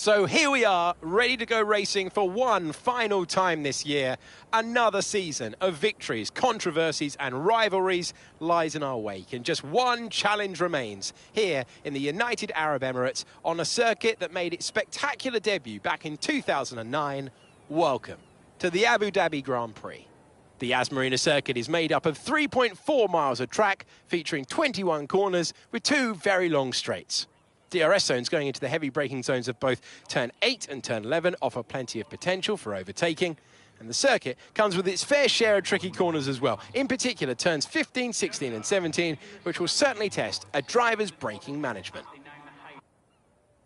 So here we are, ready to go racing for one final time this year. Another season of victories, controversies and rivalries lies in our wake. And just one challenge remains here in the United Arab Emirates on a circuit that made its spectacular debut back in 2009. Welcome to the Abu Dhabi Grand Prix. The Yas Marina circuit is made up of 3.4 miles of track, featuring 21 corners with two very long straights. DRS zones going into the heavy braking zones of both turn 8 and turn 11 offer plenty of potential for overtaking. And the circuit comes with its fair share of tricky corners as well. In particular, turns 15, 16 and 17, which will certainly test a driver's braking management.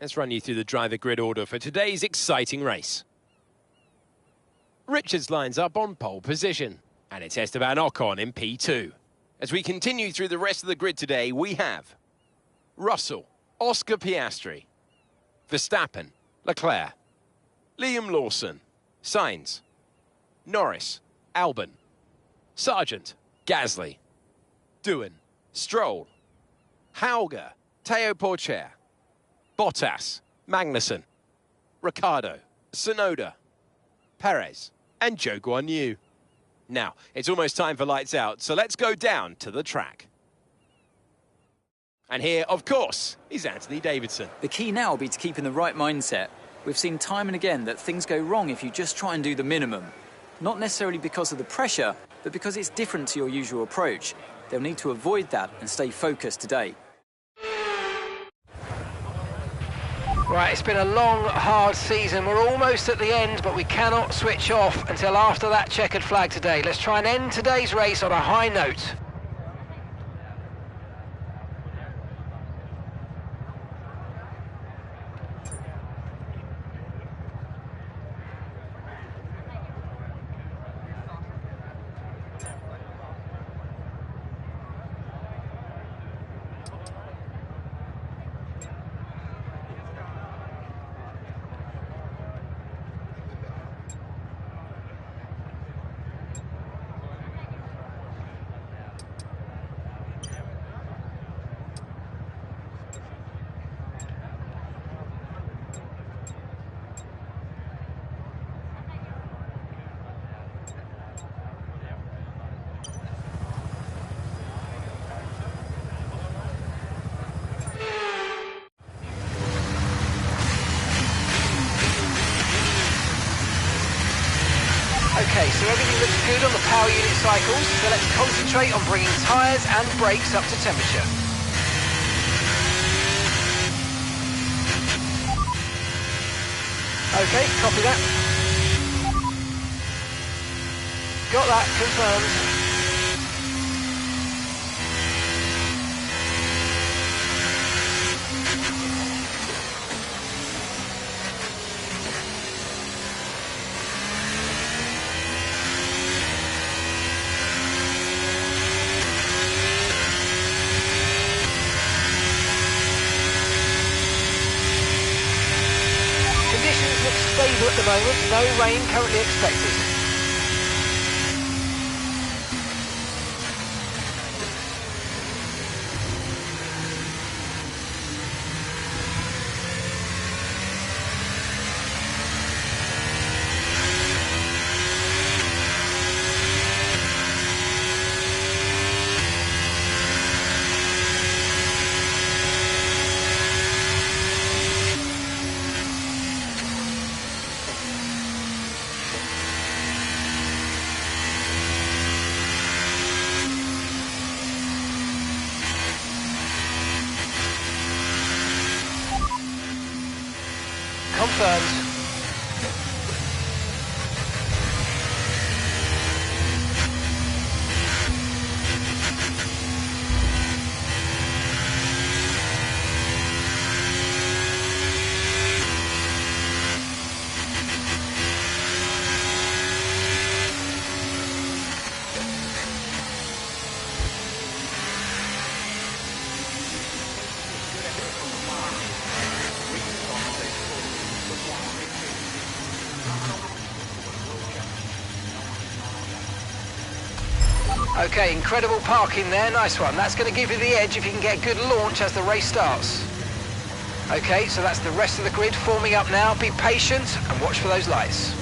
Let's run you through the driver grid order for today's exciting race. Richards lines up on pole position, and it's Esteban Ocon in P2. As we continue through the rest of the grid today, we have Russell, Oscar Piastri, Verstappen, Leclerc, Liam Lawson, Sainz, Norris, Albon, Sargent, Gasly, Doohan, Stroll, Hauger, Teo Porcher, Bottas, Magnussen, Ricciardo, Tsunoda, Perez and Zhou Guanyu. Now, it's almost time for lights out, so let's go down to the track. And here, of course, is Anthony Davidson. The key now will be to keep in the right mindset. We've seen time and again that things go wrong if you just try and do the minimum. Not necessarily because of the pressure, but because it's different to your usual approach. They'll need to avoid that and stay focused today. Right, it's been a long, hard season. We're almost at the end, but we cannot switch off until after that checkered flag today. Let's try and end today's race on a high note. Okay, so everything looks good on the power unit cycles, so let's concentrate on bringing tyres and brakes up to temperature. Okay, copy that. Got that, confirmed. Stable at the moment, no rain currently expected. Confirmed. Okay, incredible parking there, nice one. That's going to give you the edge if you can get a good launch as the race starts. Okay, so that's the rest of the grid forming up now. Be patient and watch for those lights.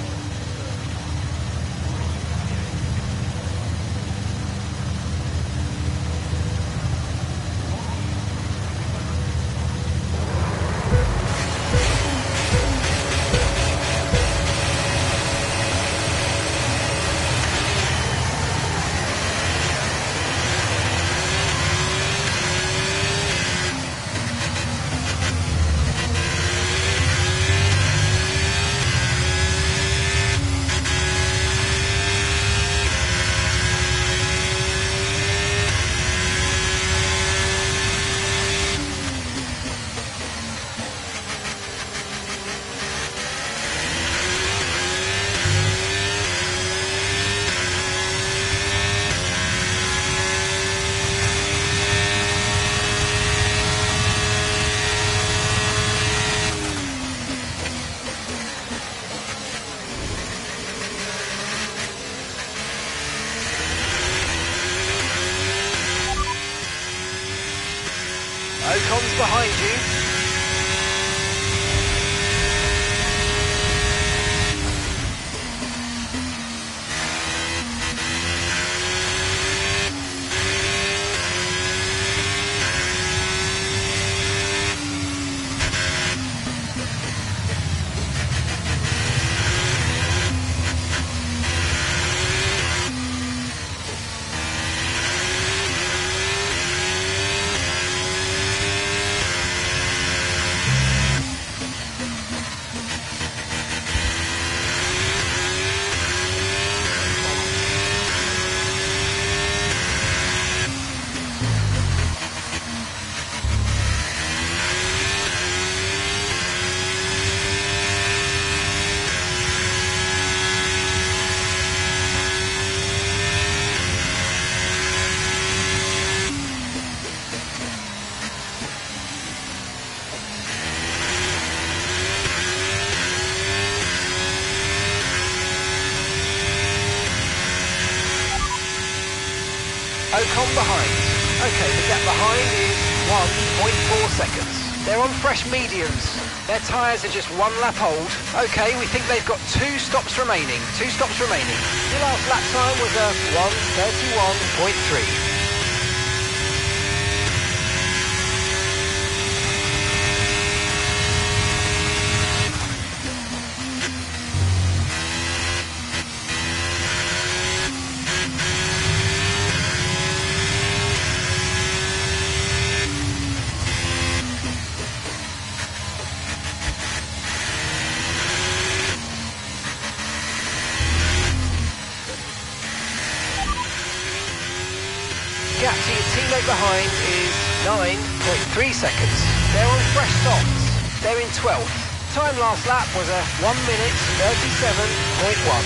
Ocon's behind you. Ocon behind. Okay, the gap behind is 1.4 seconds. They're on fresh mediums. Their tyres are just one lap old. Okay, we think they've got two stops remaining. The last lap time was a 1:31.3. Gap to your teammate behind is 9.3 seconds. They're on fresh softs. They're in 12th. Time last lap was a 1:37.1.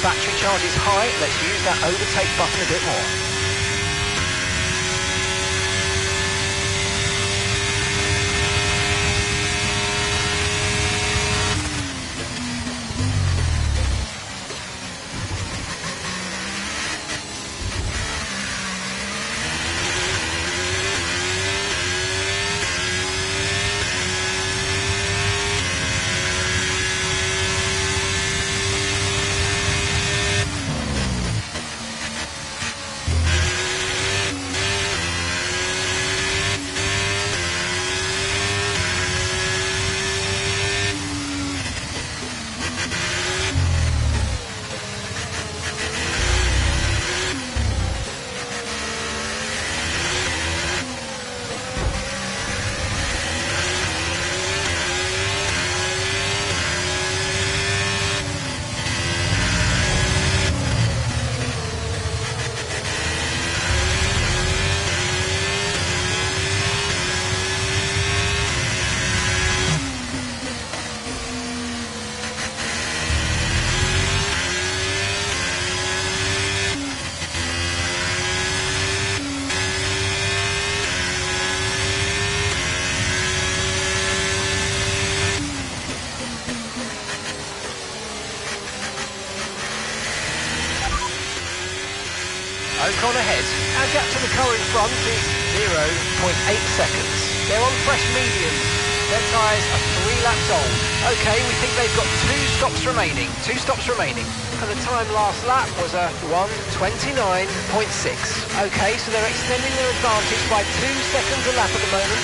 Battery charge is high, let's use that overtake button a bit more. Ocon ahead. Our gap to the car in front is 0.8 seconds. They're on fresh mediums. Their tyres are 3 laps old. Okay, we think they've got 2 stops remaining. 2 stops remaining. And the time last lap was a 1:29.6. Okay, so they're extending their advantage by 2 seconds a lap at the moment.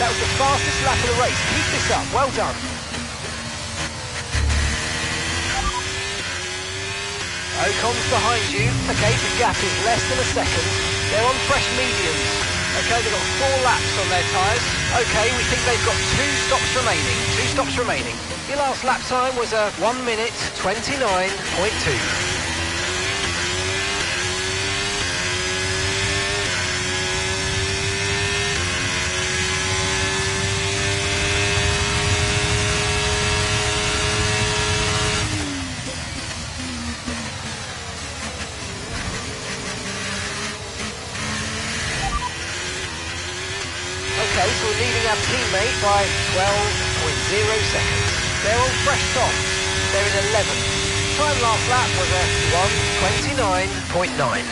That was the fastest lap of the race. Keep this up. Well done. Ocon's behind you. Okay, the gap is less than a second. They're on fresh mediums. Okay, they've got 4 laps on their tyres. Okay, we think they've got 2 stops remaining. 2 stops remaining. Your last lap time was a 1:29.2. Okay, so we're leading our teammate by 12.0 seconds. They're on fresh softs. They're in 11th. Time last lap was a 1:29.9.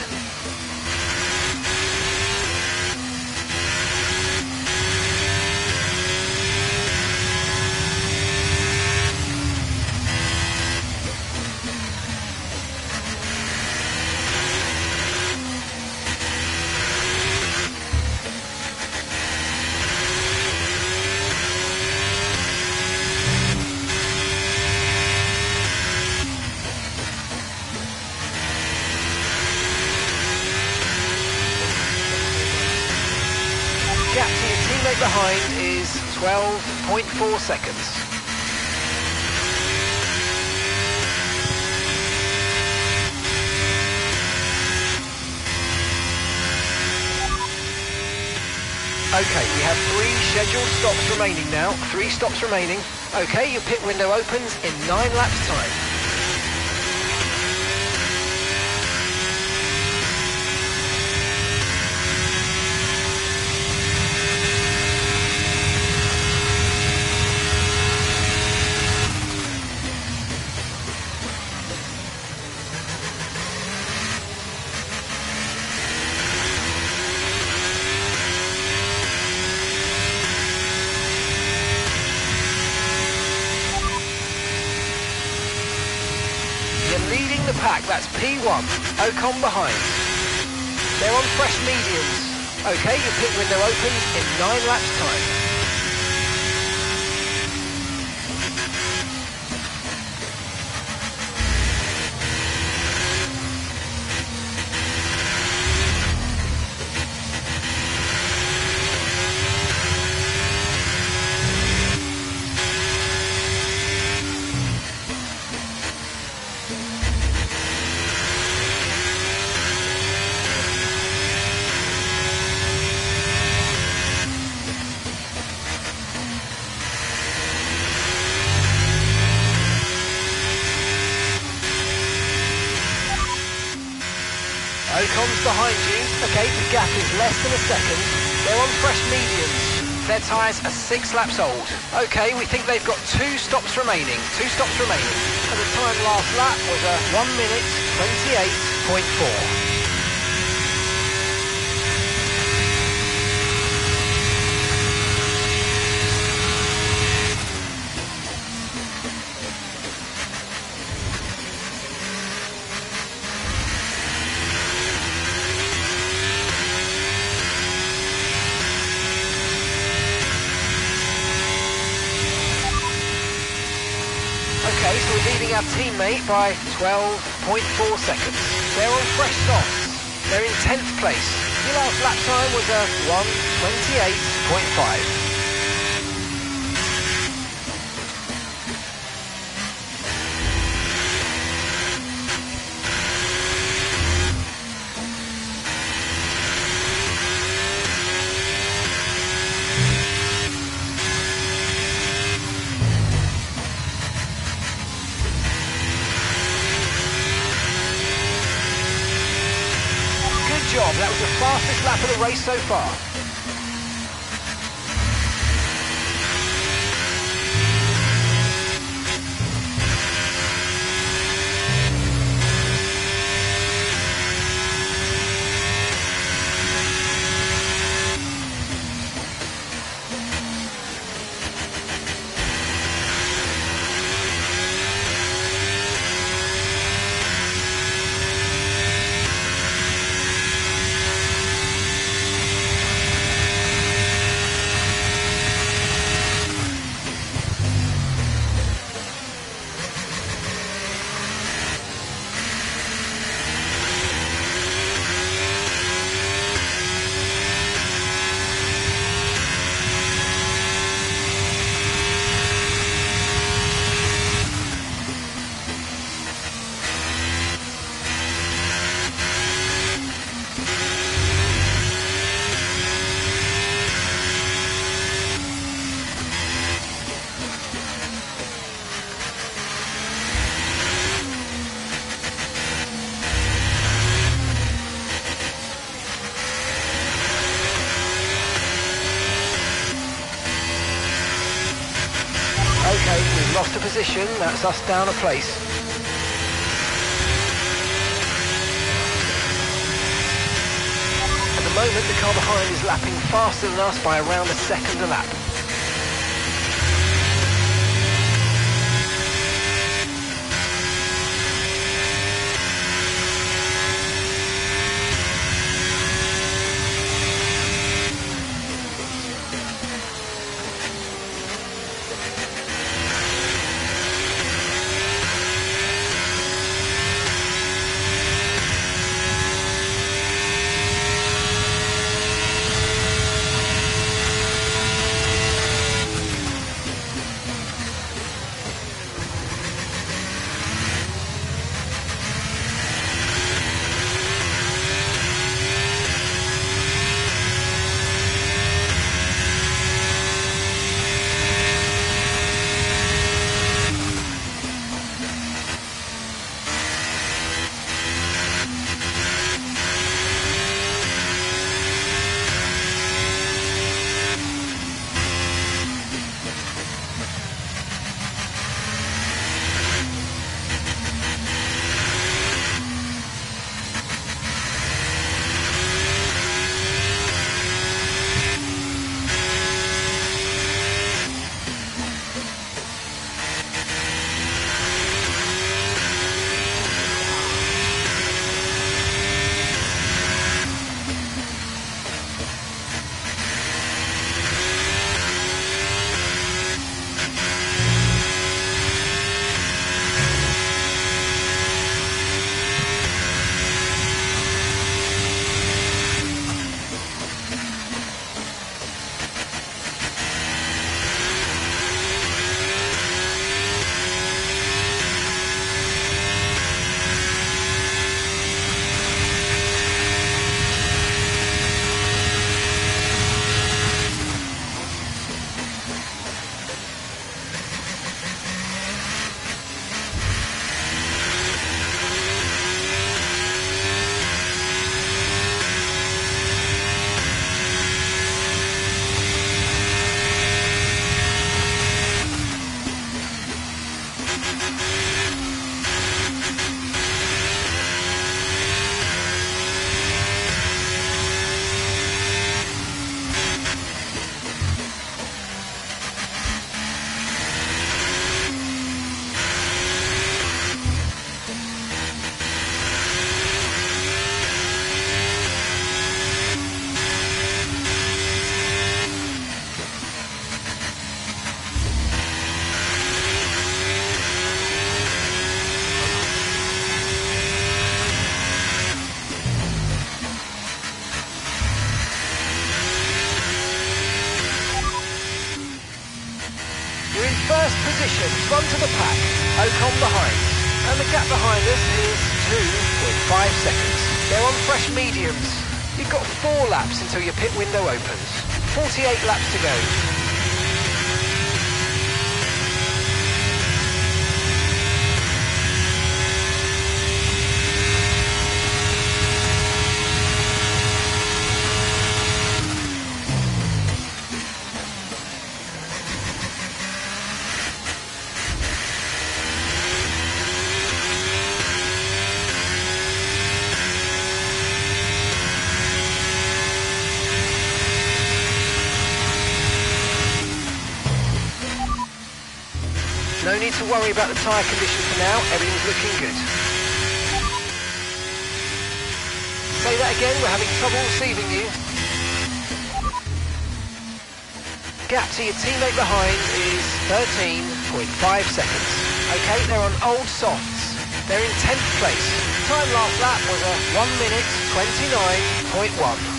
Gap to your teammate behind is 12.4 seconds. Okay, we have 3 scheduled stops remaining now. 3 stops remaining. Okay, your pit window opens in 9 laps' time. Leading the pack, that's P1, Ocon behind. They're on fresh mediums. Okay, your pit window opens in 9 laps' time. Ocon's behind you. Okay, the gap is less than a second. They're on fresh mediums. Their tyres are 6 laps old. Okay, we think they've got 2 stops remaining. 2 stops remaining. And the time last lap was a 1:28.4. Okay, so we're leading our teammate by 12.4 seconds. They're on fresh softs. They're in 10th place. Your last lap time was a 1:28.5. Job. That was the fastest lap of the race so far. Okay, we've lost a position, that's us down a place. At the moment, the car behind is lapping faster than us by around a second a lap. first position, front of the pack. Ocon behind. And the gap behind us is 2.5 seconds. They're on fresh mediums. You've got 4 laps until your pit window opens. 48 laps to go. No need to worry about the tyre condition for now, everything's looking good. Say that again, we're having trouble receiving you. Gap to your teammate behind is 13.5 seconds. Okay, they're on old softs. They're in 10th place. Time last lap was a 1 minute 29.1.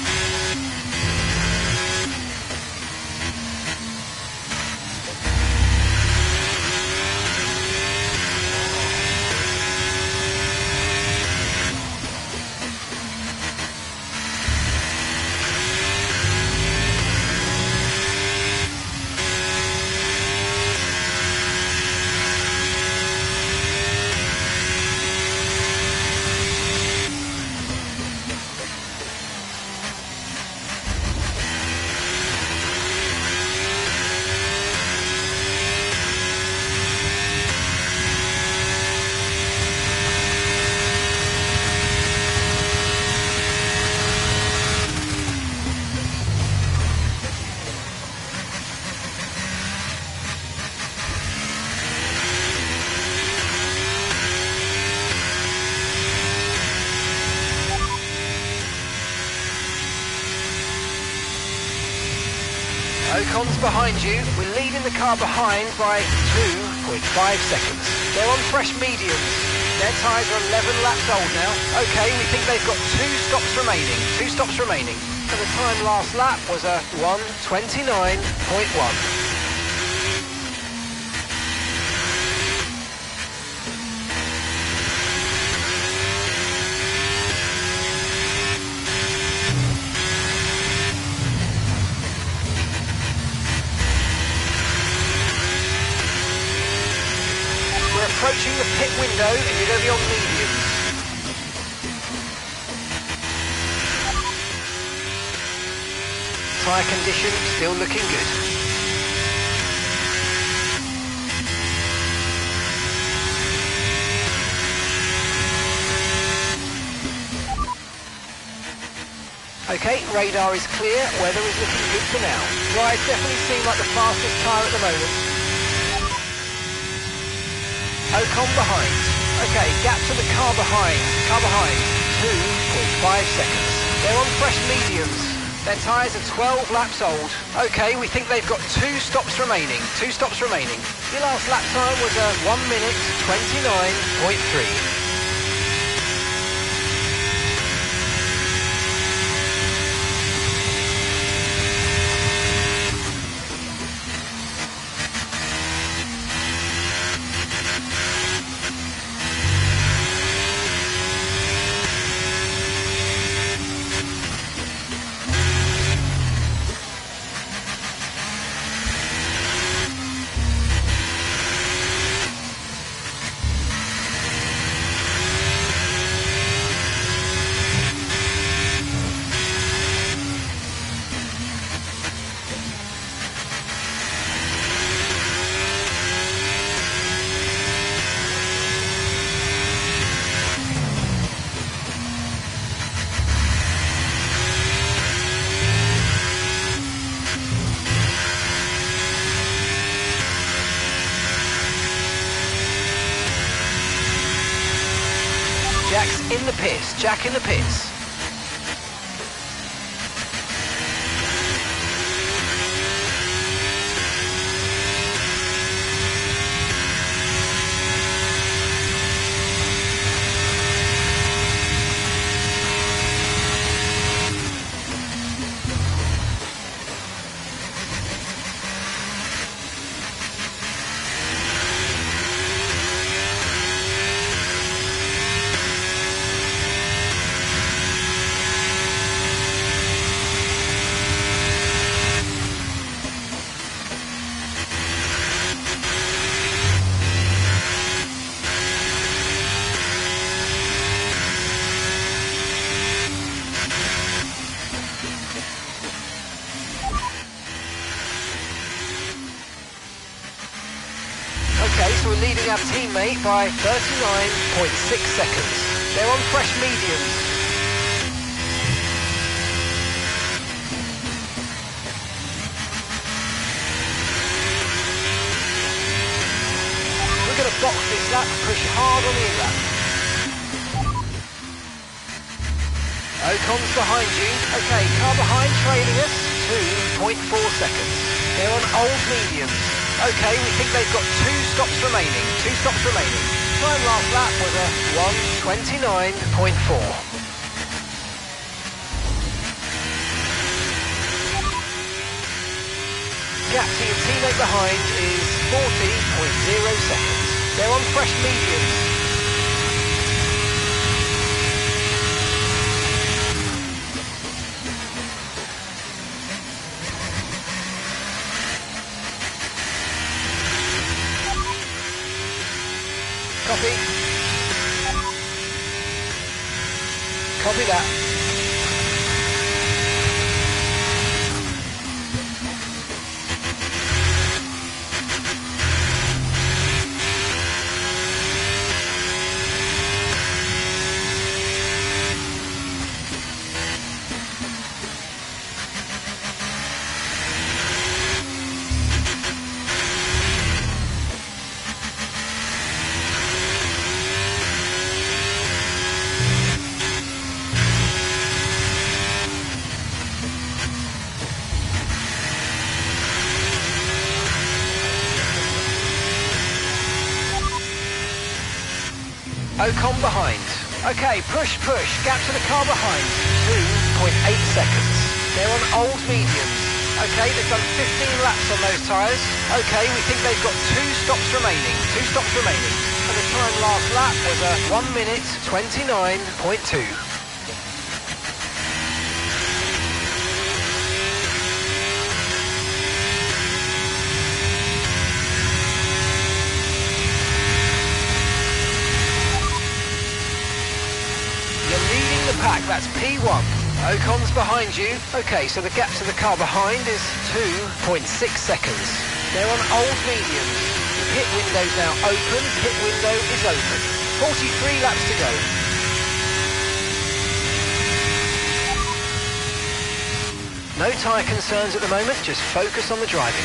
Ocon's behind you. We're leading the car behind by 2.5 seconds. They're on fresh mediums. Their tyres are 11 laps old now. Okay, we think they've got 2 stops remaining. 2 stops remaining. And the time last lap was a 1:29.1. Approaching the pit window and you're going to be on mediums. Tyre condition still looking good. Okay, radar is clear, weather is looking good for now. Dries definitely seem like the fastest tyre at the moment. Ocon behind. Okay, gap to the car behind. 2.5 seconds. They're on fresh mediums. Their tyres are 12 laps old. Okay, we think they've got 2 stops remaining. 2 stops remaining. Your last lap time was a 1 minute 29.3. Jack's in the pits. Jack in the pits. leading our teammate by 39.6 seconds. They're on fresh mediums. We're going to box this lap, push hard on the in-lap. Ocon's behind you. Okay, car behind trailing us, 2.4 seconds. They're on old mediums. Okay, we think they've got 2 stops remaining. Time last lap was a 1:29.4. Gap to your teammate behind is 40.0 seconds. They're on fresh mediums. Copy that. Ocon behind. Okay, push. Gap to the car behind. 2.8 seconds. They're on old mediums. Okay, they've done 15 laps on those tyres. Okay, we think they've got 2 stops remaining. And the time last lap was a 1:29.2. Pack, that's P1. Ocon's behind you. Okay, so the gap to the car behind is 2.6 seconds. They're on old mediums. The pit window's now open. Pit window is open. 43 laps to go. No tyre concerns at the moment, just focus on the driving.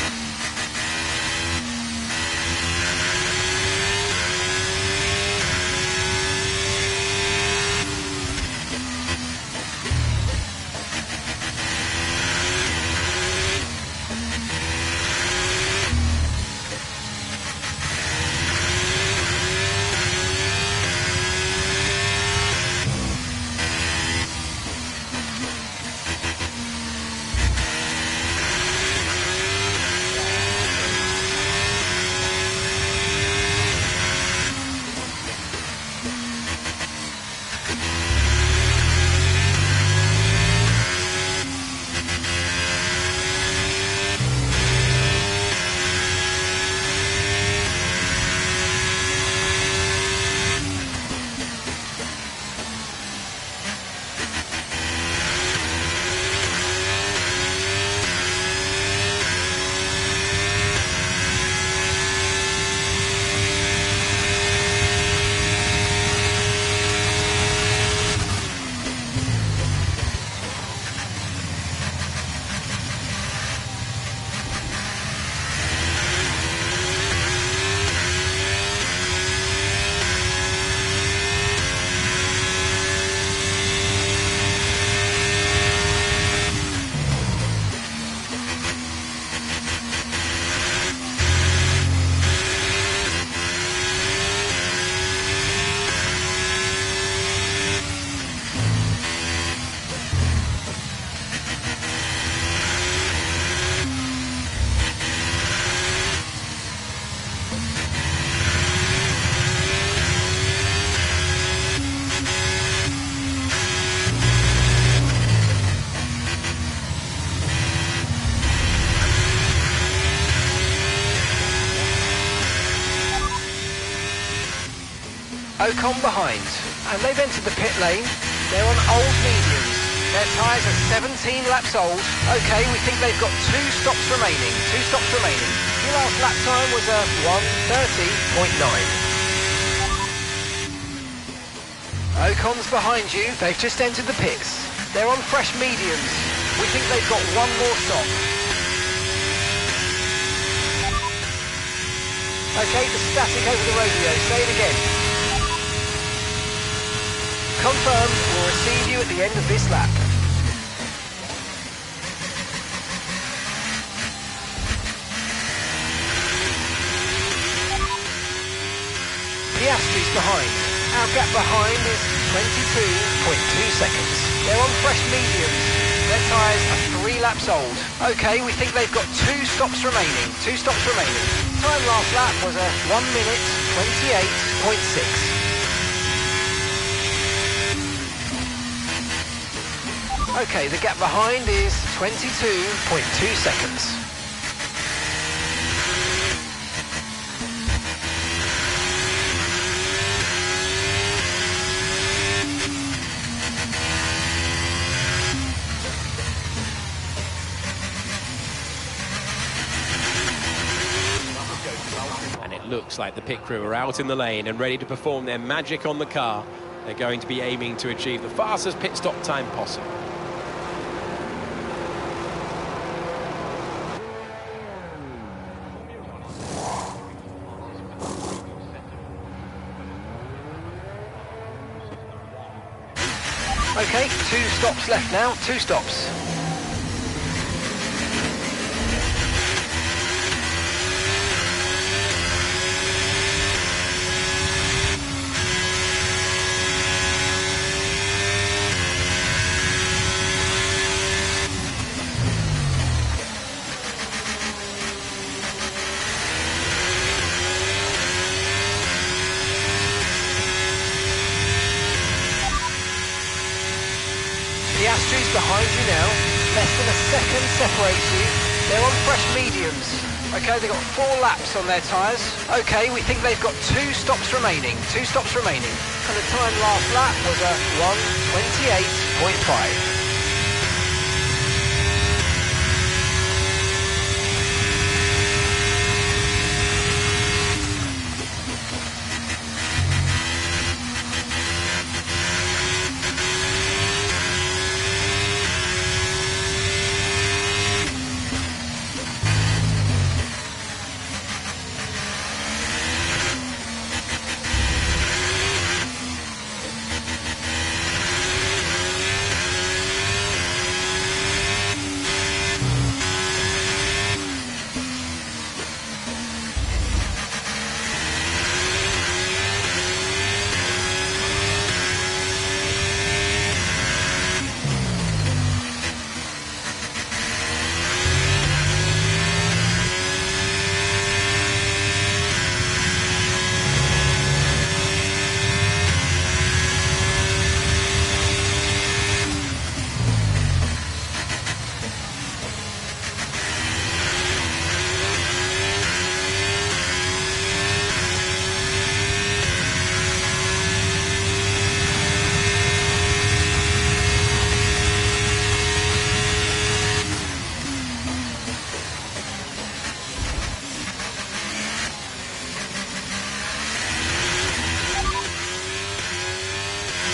Ocon behind, and they've entered the pit lane. They're on old mediums. Their tyres are 17 laps old. Okay, we think they've got 2 stops remaining. 2 stops remaining. Your last lap time was a 1:30.9. Ocon's behind you. They've just entered the pits. They're on fresh mediums. We think they've got 1 more stop. Okay, the static over the radio. Say it again. Confirmed. We'll receive you at the end of this lap. Piastri's behind. Our gap behind is 22.2 seconds. They're on fresh mediums. Their tyres are 3 laps old. Okay, we think they've got 2 stops remaining. 2 stops remaining. Time last lap was a 1:28.6. Okay, the gap behind is 22.2 seconds. And it looks like the pit crew are out in the lane and ready to perform their magic on the car. They're going to be aiming to achieve the fastest pit stop time possible. Okay, 2 stops left now, 2 stops. Piastri's behind you now. Less than a second separates you. They're on fresh mediums. Okay, they've got 4 laps on their tyres. Okay, we think they've got 2 stops remaining. 2 stops remaining. And the time last lap was a 1:28.5.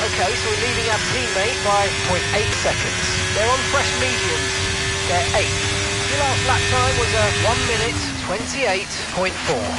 Okay, so we're leading our teammate by 0.8 seconds. They're on fresh mediums. They're 8th. Your last lap time was a 1:28.4.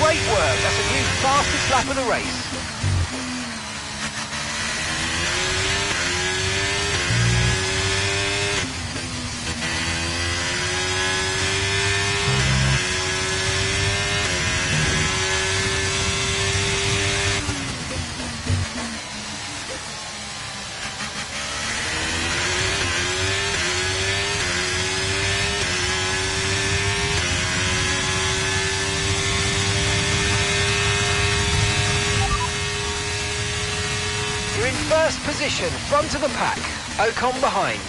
Great work, that's a new fastest lap of the race. first position, front of the pack. Ocon behind.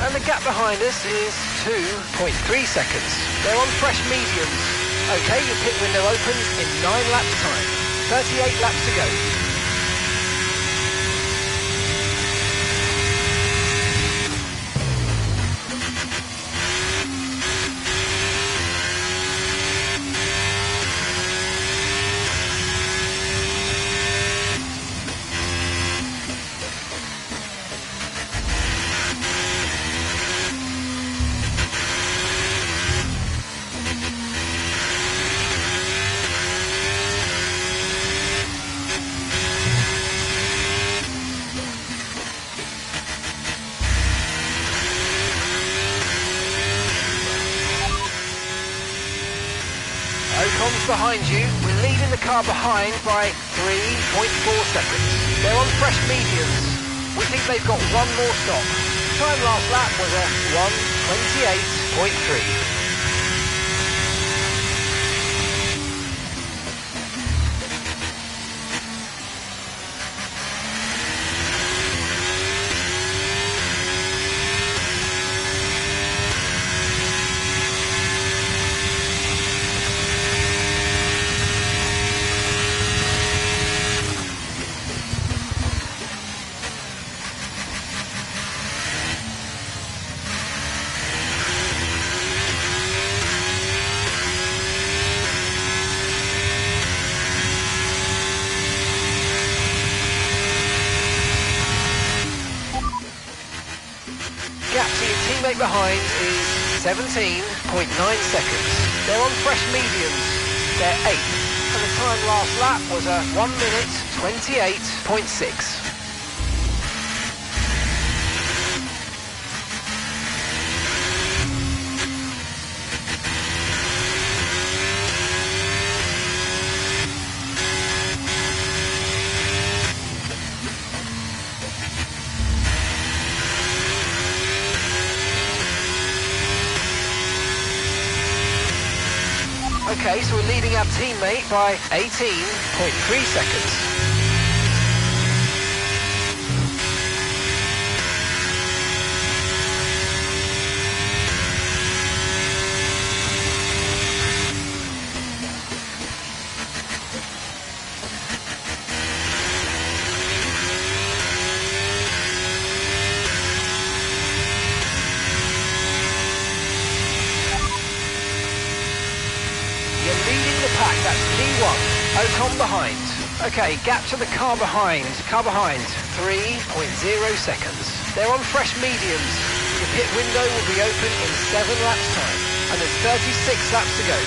And the gap behind us is 2.3 seconds. They're on fresh mediums. Okay, your pit window opens in 9 laps time. 38 laps to go. Ocon's behind you. We're leading the car behind by 3.4 seconds. They're on fresh mediums. We think they've got one more stop. Time last lap was a 1:28.3. Gap to your teammate behind is 17.9 seconds. They're on fresh mediums. They're 8th. And the time last lap was a 1:28.6. Okay, so we're leading our teammate by 18.3 seconds. Pack, that's P1, Ocon behind. Okay, gap to the car behind, 3.0 seconds. They're on fresh mediums. The pit window will be open in 7 laps time, and there's 36 laps to go.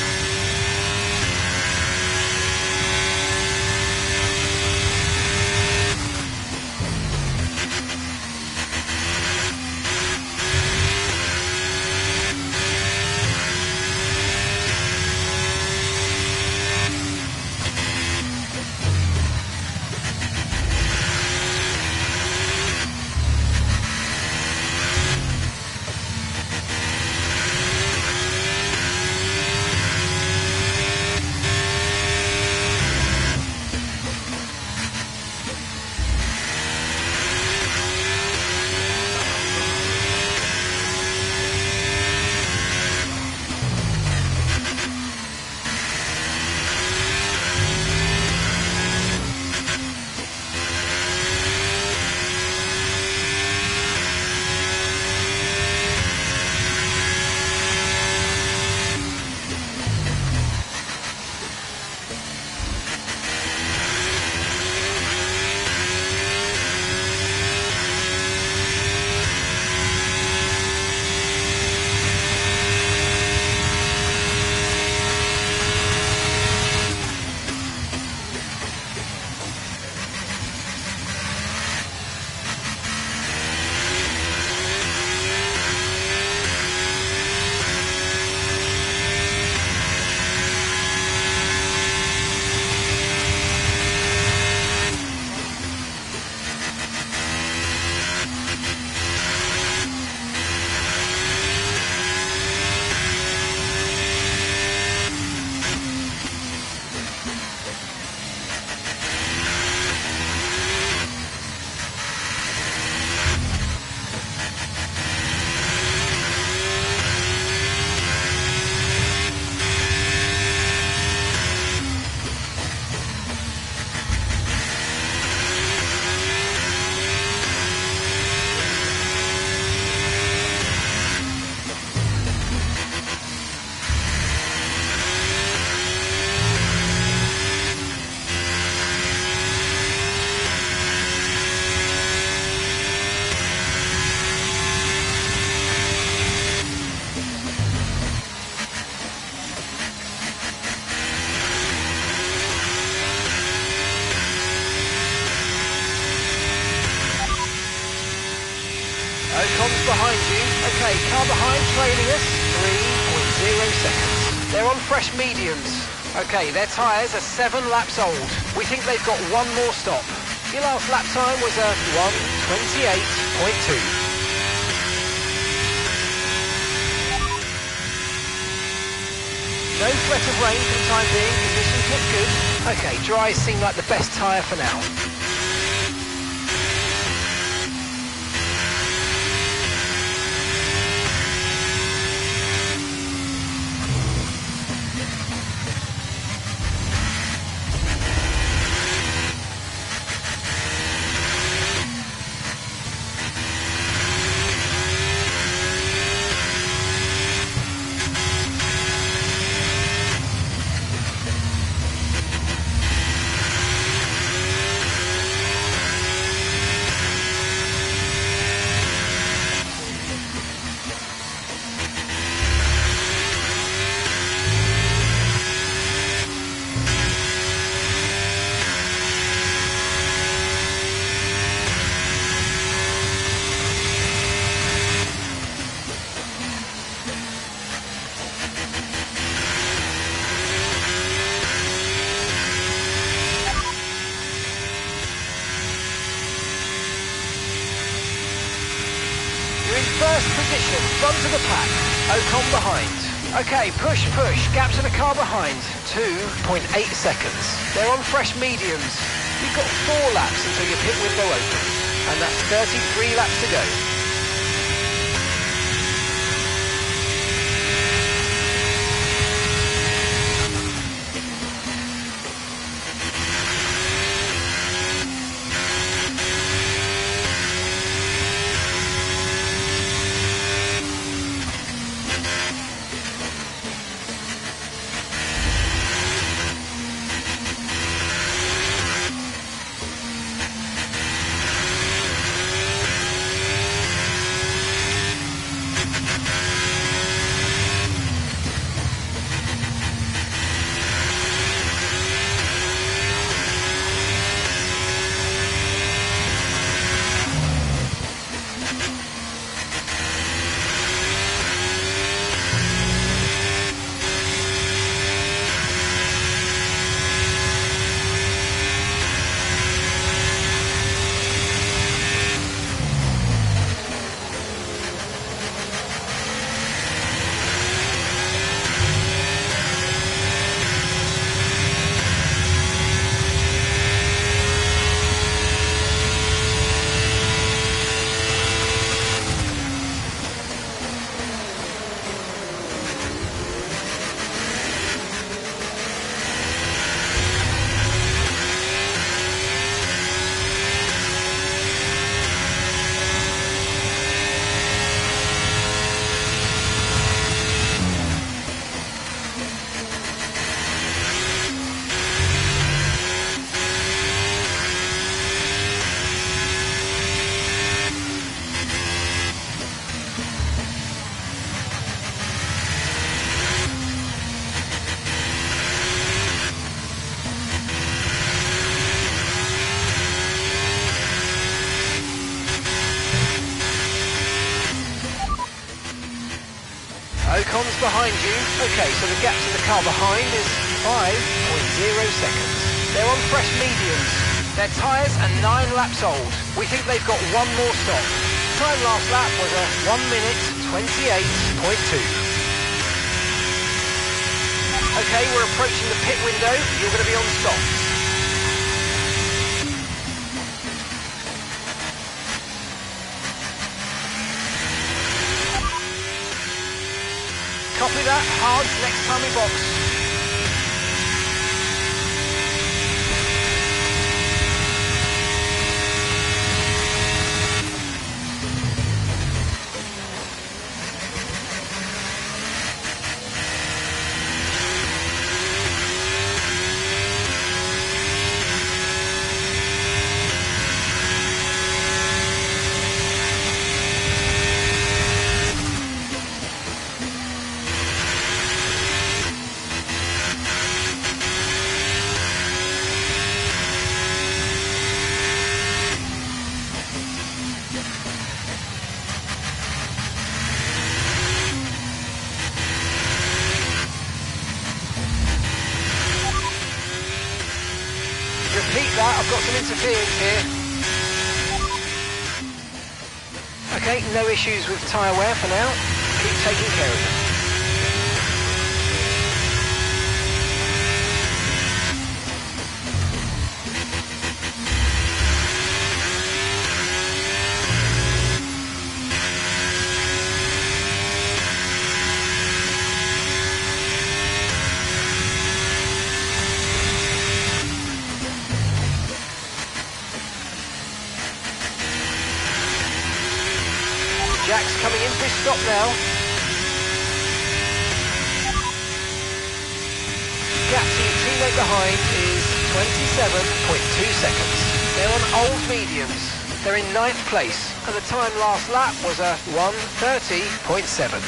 you. Okay, car behind trailing us, 3.0 seconds. They're on fresh mediums. Okay, their tyres are 7 laps old. We think they've got one more stop. Your last lap time was a 1:28.2. No threat of rain for the time being, conditions look good. Okay, dries seem like the best tyre for now. First position, front of the pack, Ocon behind. Okay, push, gap to the car behind, 2.8 seconds. They're on fresh mediums. You've got 4 laps until your pit window opens, and that's 33 laps to go. Ocon's behind you. Okay, so the gap to the car behind is 5.0 seconds. They're on fresh mediums. Their tyres are 9 laps old. We think they've got one more stop. Time last lap was a 1:28.2. Okay, we're approaching the pit window. You're going to be on softs. Copy that, hards next time we box. I've got some interference here. Okay, no issues with tyre wear for now. Keep taking care of them. Jack's coming in for his stop now. Gap to your teammate behind is 27.2 seconds. They're on old mediums. They're in 9th place, and the time last lap was a 1:30.7.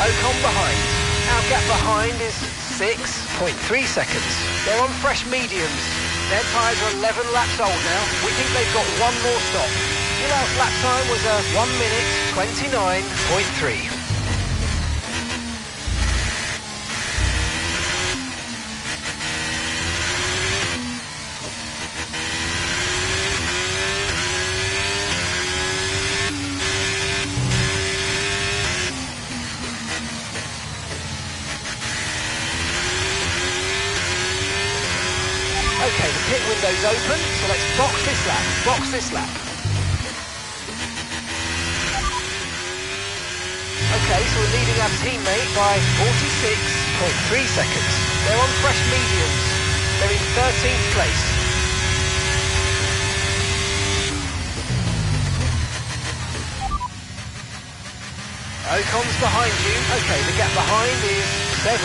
Ocon behind. Our gap behind is 6.3 seconds. They're on fresh mediums. Their tyres are 11 laps old now. We think they've got one more stop. Your last lap time was a 1:29.3. Okay, the pit window's open, so let's box this lap. Box this lap. Okay, so we're leading our teammate by 46.3 seconds. They're on fresh mediums. They're in 13th place. Ocon's behind you. Okay, the gap behind is 7.2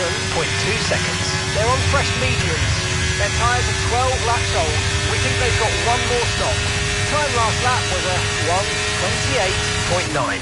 seconds. They're on fresh mediums. Their tyres are 12 laps old. We think they've got one more stop. Time last lap was a 1:28.9.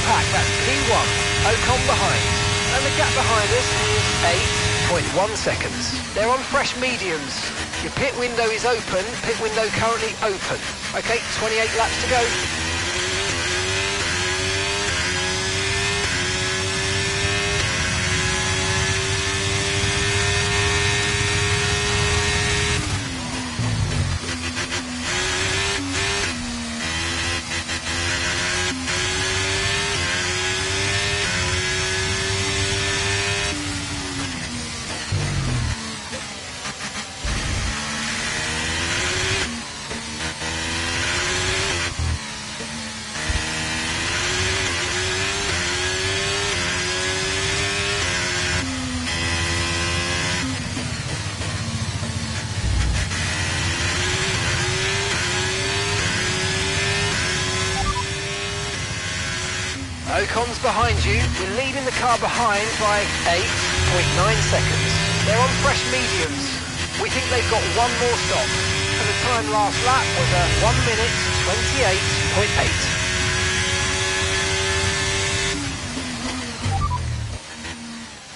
Pack, that's P1, Ocon behind, and the gap behind us is 8.1 seconds. They're on fresh mediums. Your pit window is open, pit window currently open. Okay, 28 laps to go. Ocon's behind you. We're leading the car behind by 8.9 seconds. They're on fresh mediums. We think they've got one more stop. And the time last lap was a 1:28.8.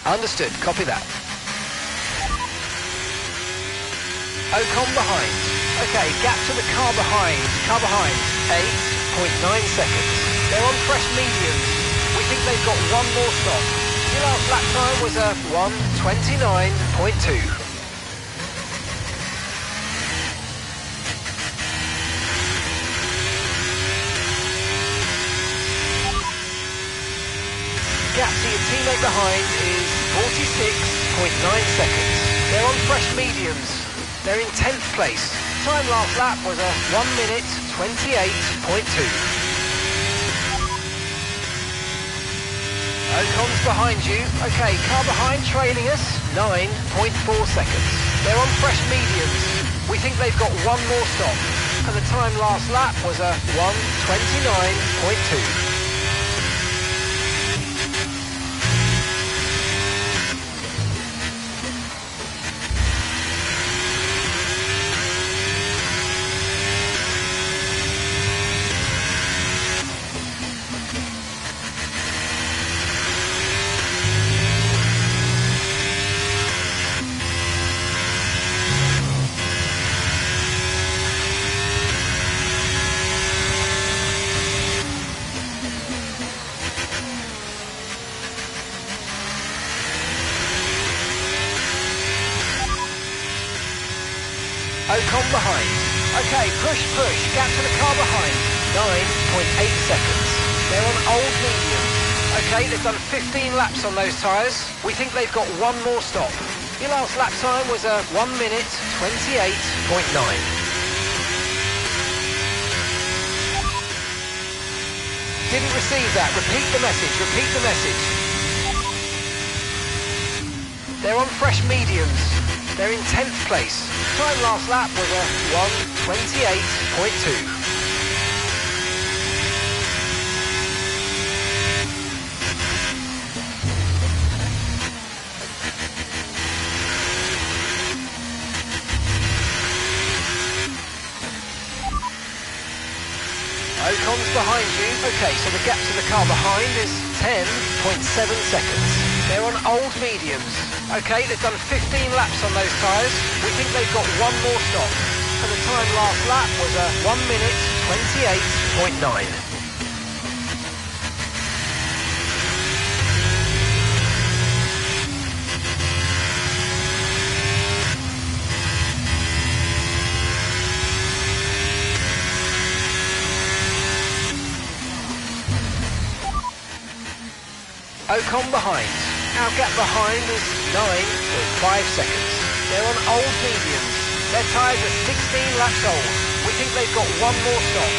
Understood. Copy that. Ocon behind. Okay, gap to the car behind. Car behind, 8.9 seconds. They're on fresh mediums. We think they've got one more stop. Your last lap time was a 1:29.2. Gap to your teammate behind is 46.9 seconds. They're on fresh mediums. They're in 10th place. Time last lap was a 1:28.2. Ocon's behind you. Okay, car behind trailing us, 9.4 seconds. They're on fresh mediums. We think they've got one more stop. And the time last lap was a 1:29.2. Ocon behind. Okay, push, gap to the car behind, 9.8 seconds. They're on old mediums. Okay, they've done 15 laps on those tyres. We think they've got one more stop. Your last lap time was a 1:28.9. Didn't receive that. Repeat the message, repeat the message. They're on fresh mediums. They're in 10th place. Time last lap was a 1:28.2. Ocon's behind you. Okay, so the gap to the car behind is 10.7 seconds. They're on old mediums. Okay, they've done 15 laps on those tyres. We think they've got one more stop. And the time last lap was a 1:28.9. Ocon behind. Our gap behind is 9.5 seconds. They're on old mediums. Their tyres are 16 laps old. We think they've got one more stop.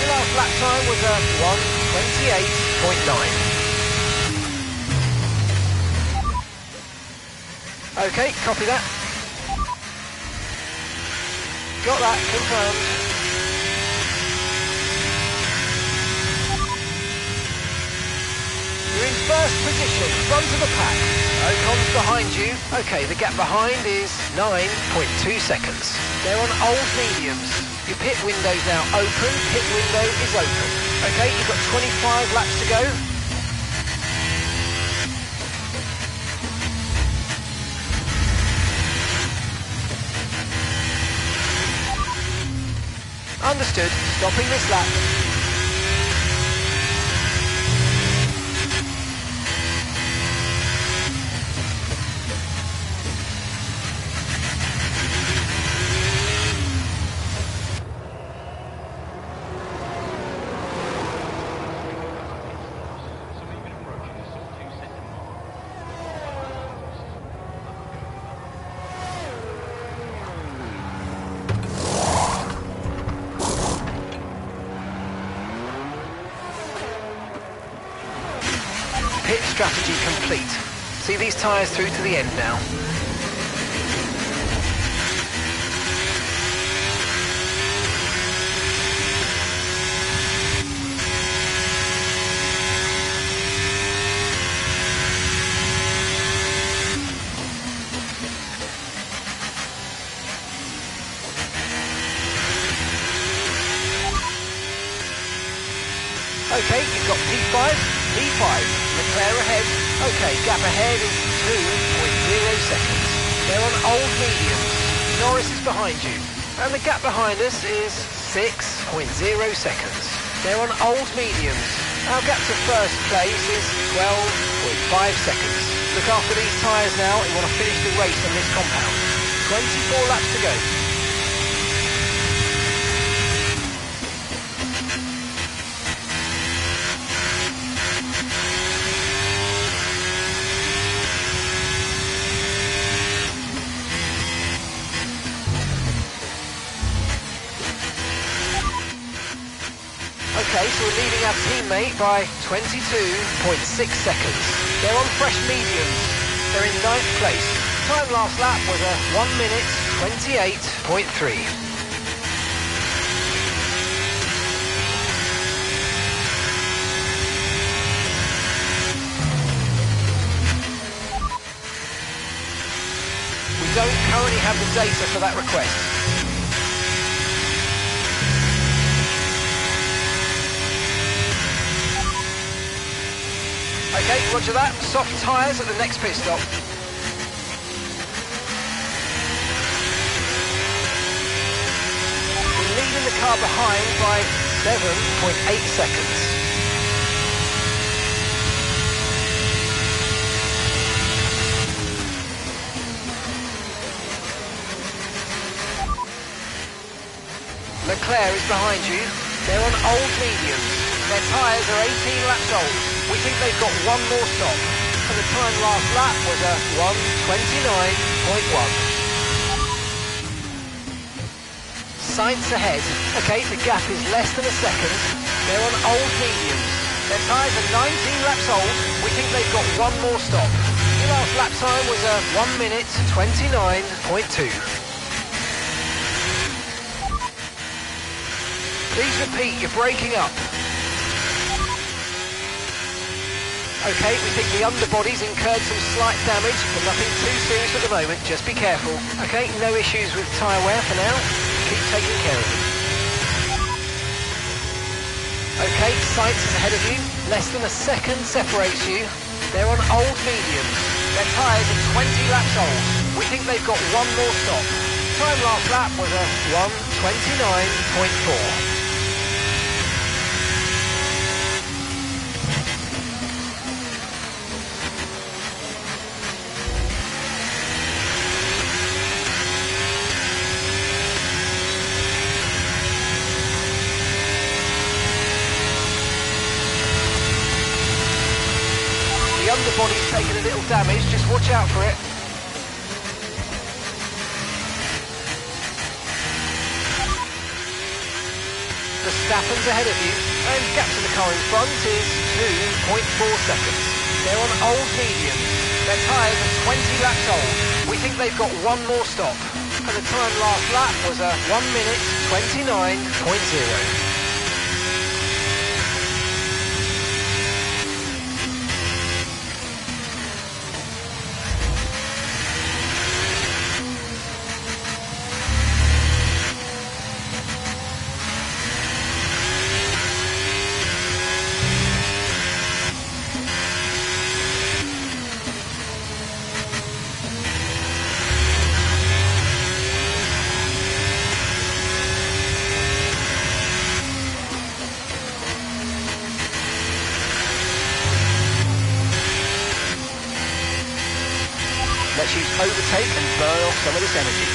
The last lap time was a 1:28.9. Okay, copy that. Got that, confirmed. You're in first position, front of the pack. Ocon's behind you. Okay, the gap behind is 9.2 seconds. They're on old mediums. Your pit window's now open. Pit window is open. Okay, you've got 25 laps to go. Understood. Stopping this lap. Pit strategy complete. See these tyres through to the end now. Okay, you've got P5, Leclerc ahead. Okay, gap ahead is 2.0 seconds. They're on old mediums. Norris is behind you. And the gap behind us is 6.0 seconds. They're on old mediums. Our gap to first place is 12.5 seconds. Look after these tyres now. We want to finish the race on this compound. 24 laps to go. Okay, so we're leading our teammate by 22.6 seconds. They're on fresh mediums. They're in 9th place. Time last lap was a 1 minute 28.3. We don't currently have the data for that request. Okay, roger that. Soft tyres at the next pit stop. We're leading the car behind by 7.8 seconds. Leclerc is behind you. They're on old mediums. Their tyres are 18 laps old. We think they've got one more stop. And the time last lap was a 1:29.1. Sainz ahead. Okay, the gap is less than a second. They're on old mediums. Their tyres are 19 laps old. We think they've got one more stop. The last lap time was a 1 minute 29.2. Please repeat, you're breaking up. Okay, we think the underbody's incurred some slight damage, but nothing too serious at the moment, just be careful. Okay, no issues with tyre wear for now. Keep taking care of it. Okay, Sainz is ahead of you. Less than a second separates you. They're on old mediums. Their tyres are 20 laps old. We think they've got one more stop. Time last lap was a 1:29.4. The underbody's taken a little damage, just watch out for it. Verstappen's ahead of you, and gap to the car in front is 2.4 seconds. They're on old mediums. Their tyres are 20 laps old. We think they've got one more stop. And the time last lap was a 1 minute 29.0. Let's use overtake and burn off some of this energy.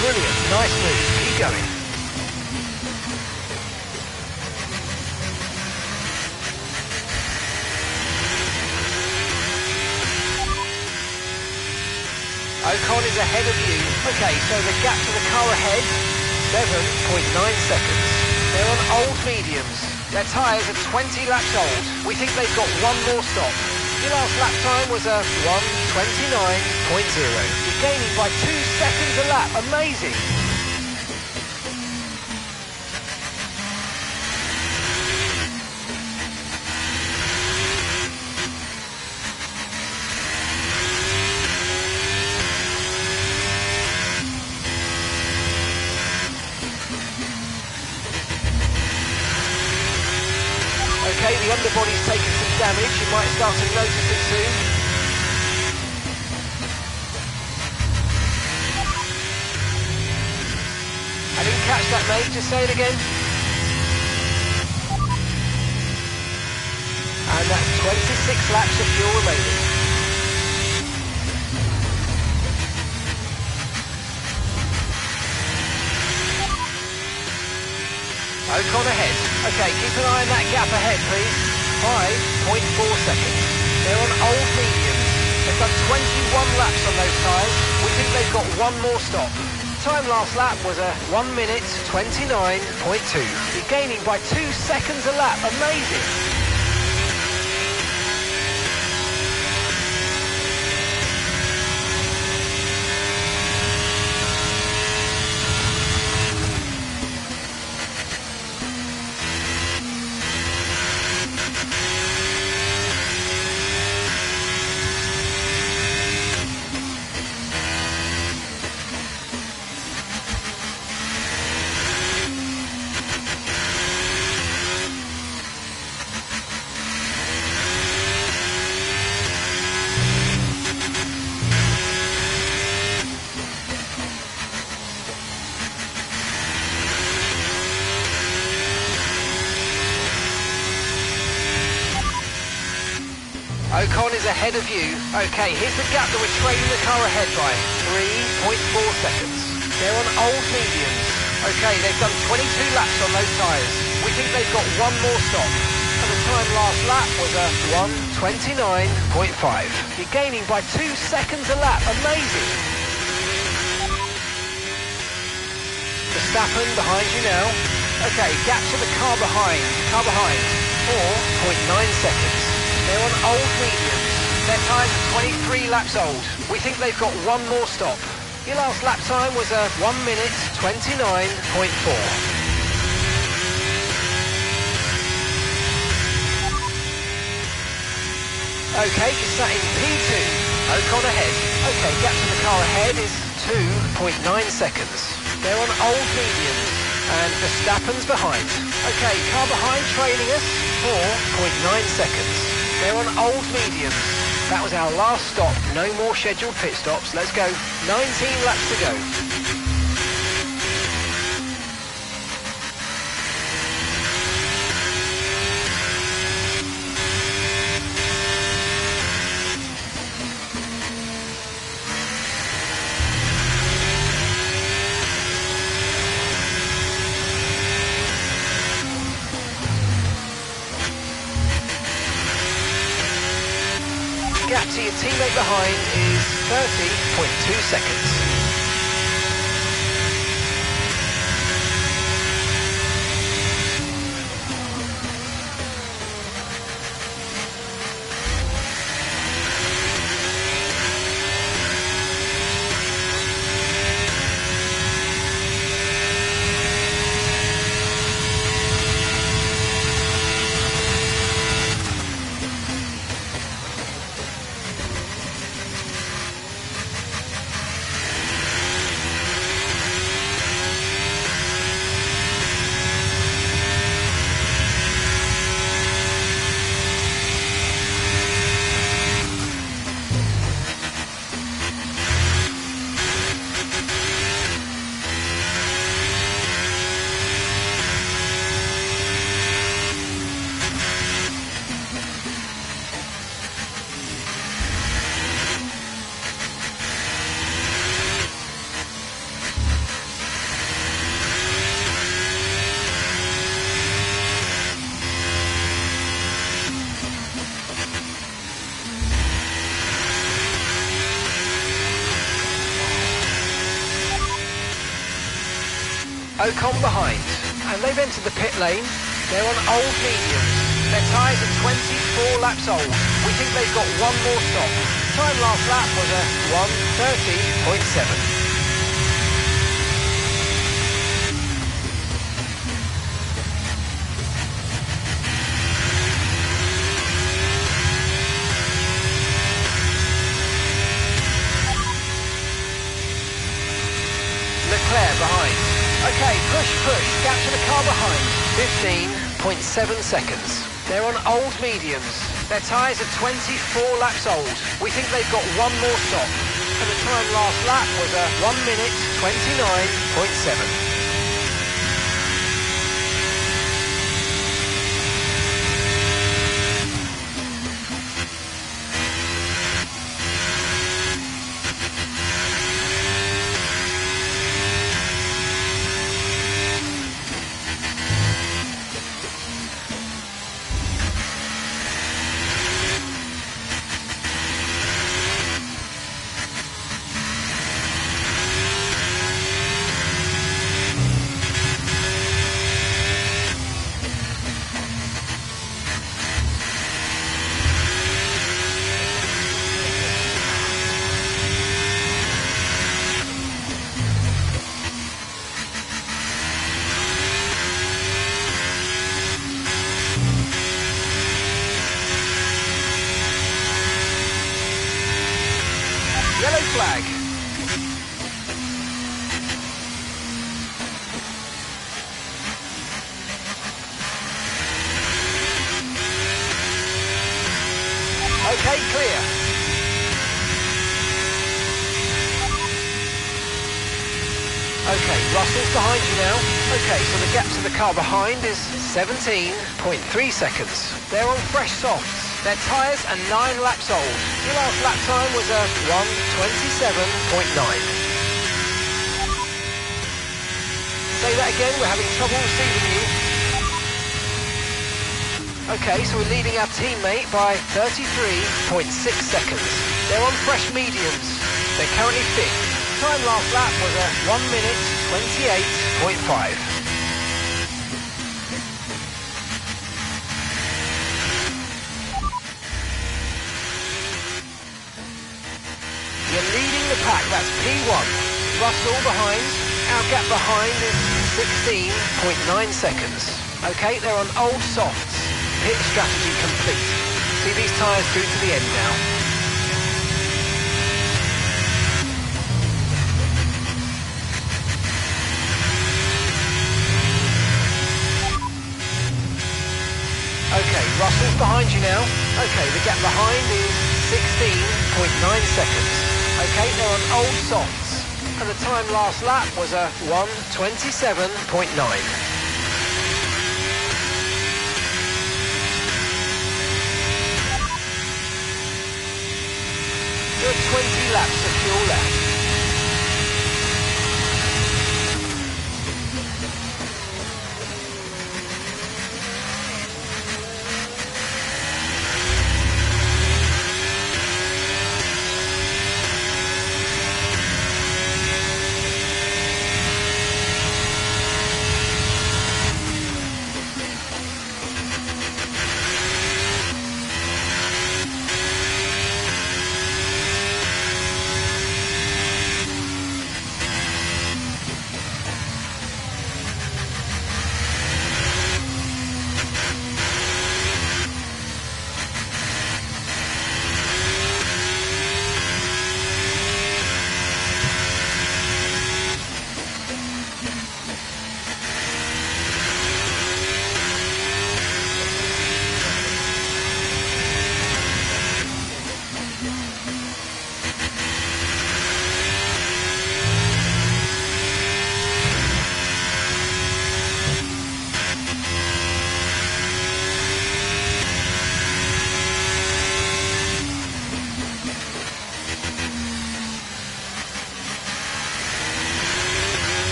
Brilliant, nice move, keep going. Ocon is ahead of you. Okay, so the gap to the car ahead, 7.9 seconds. They're on old mediums. Their tyres are 20 laps old. We think they've got one more stop. Your last lap time was a 1:29.0. You're gaining by 2 seconds a lap. Amazing. the underbody's taken some damage. You might start to notice it soon. I didn't catch that, mate. Just say it again. And that's 26 laps of fuel remaining. Ocon ahead. Okay, keep an eye on that gap ahead, please. 5.4 seconds. They're on old mediums. They've done 21 laps on those tyres. We think they've got one more stop. Time last lap was a 1 minute 29.2. You're gaining by 2 seconds a lap. Amazing. Ocon is ahead of you. Okay, here's the gap that we're trailing the car ahead by. 3.4 seconds. They're on old mediums. Okay, they've done 22 laps on those tyres. We think they've got one more stop. And the time last lap was a 1:29.5. You're gaining by 2 seconds a lap. Amazing. Verstappen behind you now. Okay, gap to the car behind. 4.9 seconds. They're on old mediums. Their tyres are 23 laps old. We think they've got one more stop. Your last lap time was a 1 minute 29.4. Okay, you're sat in P2. Ocon ahead. Okay, gap to the car ahead is 2.9 seconds. They're on old mediums. And Verstappen's behind. Okay, car behind trailing us. 4.9 seconds. They're on old mediums. That was our last stop. No more scheduled pit stops. Let's go. 19 laps to go. Gap to your teammate behind is 30.2 seconds. Ocon behind, and they've entered the pit lane. They're on old mediums. Their tyres are 24 laps old. We think they've got one more stop. Time last lap was a 1:30.7. Behind. Okay, push, gap to the car behind. 15.7 seconds. They're on old mediums. Their tyres are 24 laps old. We think they've got one more stop. And the time last lap was a 1 minute 29.7. Yellow flag. Okay, clear. Okay, Russell's behind you now. Okay, so the gap to the car behind is 17.3 seconds. They're on fresh softs. Their tyres are 9 laps old. Your last lap time was a 1:27.9. Say that again, we're having trouble receiving you. Okay, so we're leading our teammate by 33.6 seconds. They're on fresh mediums. They're currently fifth. Time last lap was a 1 minute 28.5. You're leading the pack, that's P1. Russell behind. Our gap behind is 16.9 seconds. Okay, they're on old softs. Pit strategy complete. See these tyres through to the end now. Okay, Russell's behind you now. Okay, the gap behind is 16.9 seconds. Okay, they're on old softs. And the time last lap was a 1:27.9. There are 20 laps of fuel left.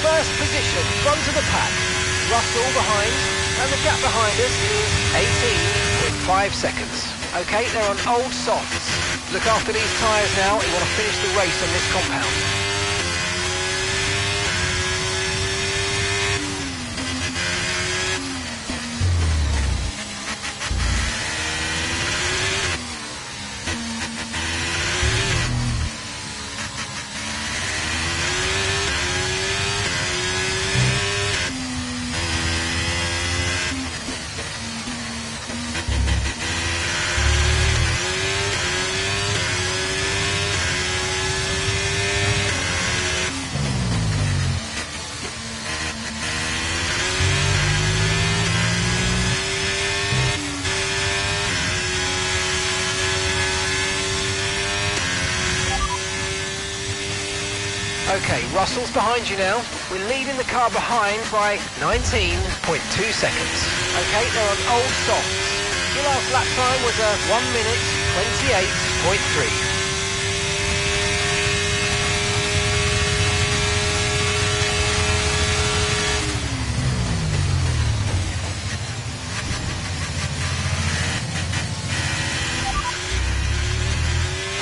First position, front of the pack. Russell behind, and the gap behind us is 18.5 seconds. Okay, they're on old softs. Look after these tyres now, you want to finish the race on this compound. Okay, Russell's behind you now. We're leading the car behind by 19.2 seconds. Okay, they're on old softs. Your last lap time was a 1 minute 28.3.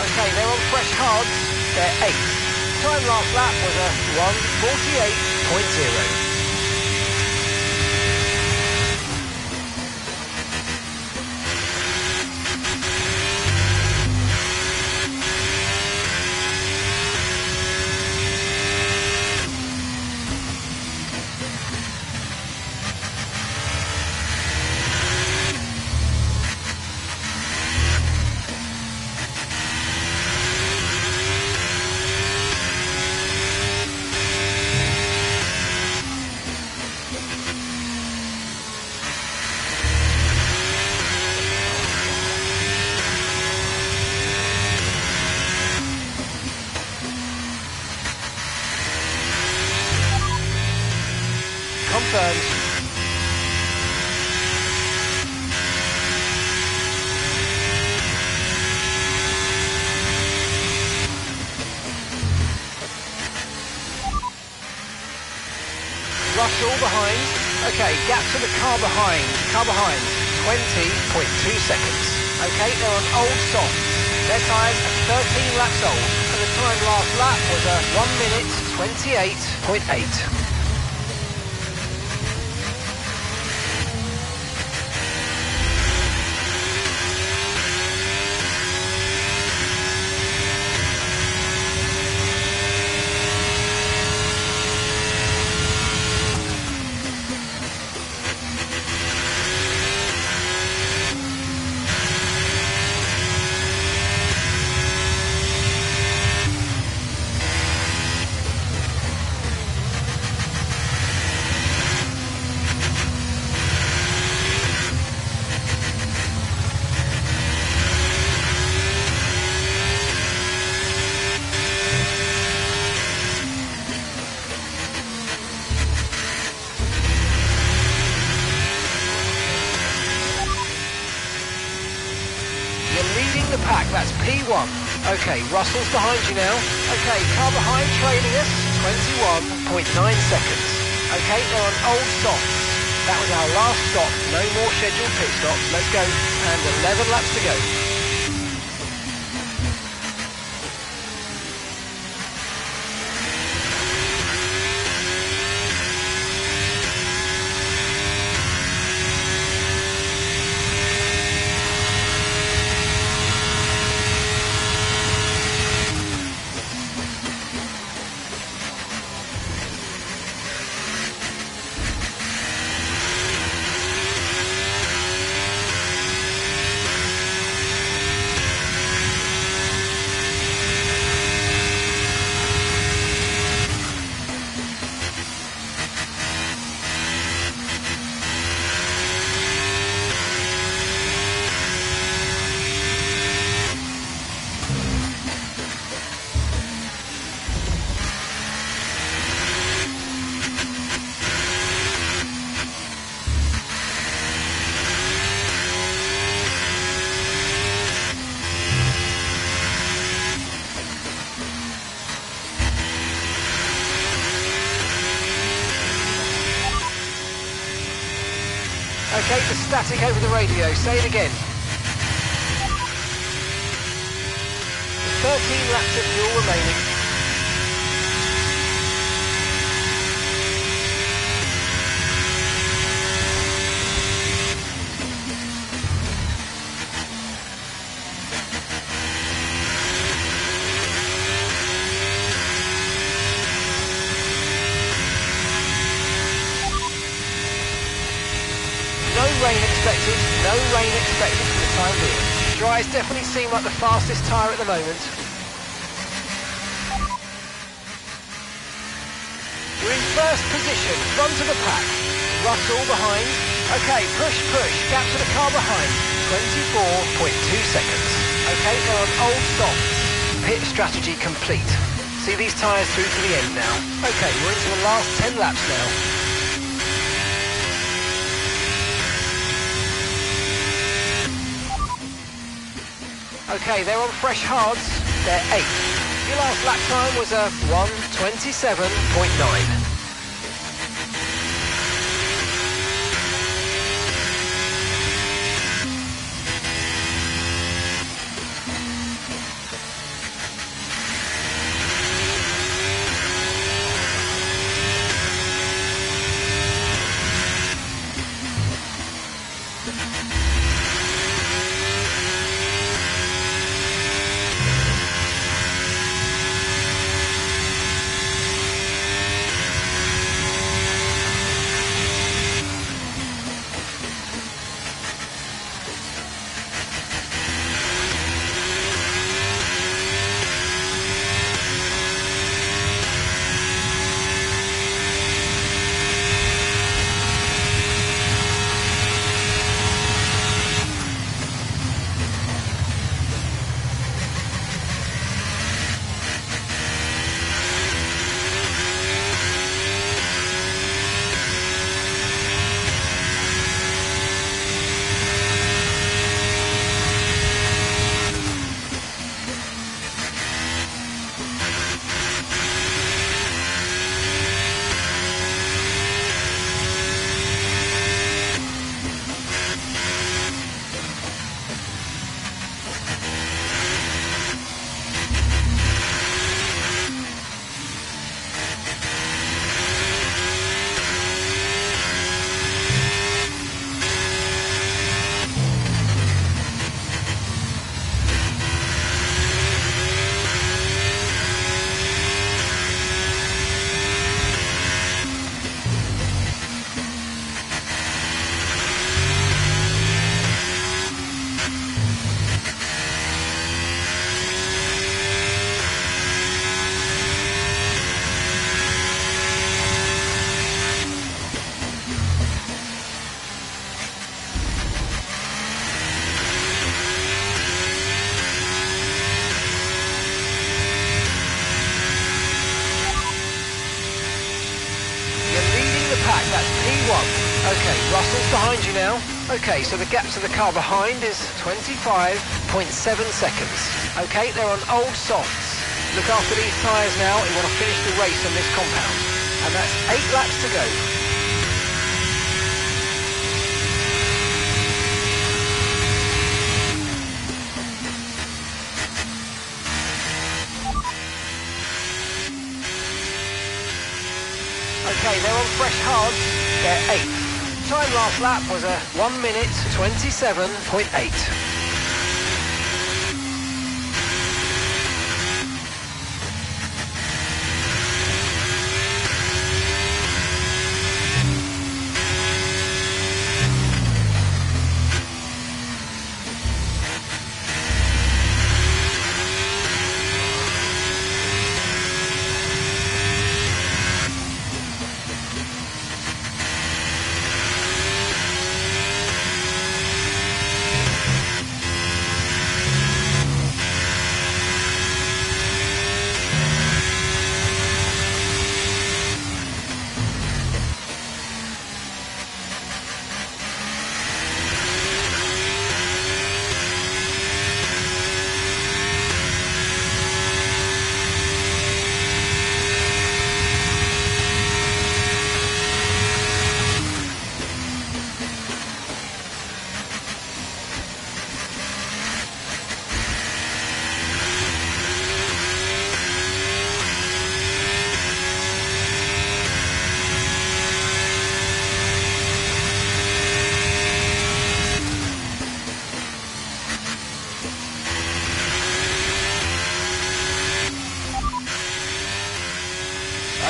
Okay, they're on fresh hards. They're 8th. Time last lap was a 1:48.0. Confirmed. Russell behind. Okay, gap to the car behind. 20.2 seconds. Okay, they're on old softs. Their tyres are 13 laps old, and the time last lap was a 1 minute 28.8. The pack, that's P1. Okay, Russell's behind you now. Okay, car behind trailing us, 21.9 seconds. Okay, they're on old softs. That was our last stop, no more scheduled pit stops. Let's go, and 11 laps to go. Okay, the static over the radio. Say it again. 13 laps of fuel remaining. No rain expected for the time being. Dries definitely seem like the fastest tyre at the moment. We're in first position, front of the pack. Russell behind. Okay, push, gap to the car behind. 24.2 seconds. Okay, they're on old softs. Pit strategy complete. See these tyres through to the end now. Okay, we're into the last 10 laps now. Okay, they're on fresh hards. They're 8th. Your last lap time was a 1:27.9. That's P1. Okay, Russell's behind you now. Okay, so the gap to the car behind is 25.7 seconds. Okay, they're on old softs. Look after these tyres now. You want to finish the race on this compound. And that's 8 laps to go. Okay, they're on fresh hards. They're 8th. Time last lap was a 1:27.8.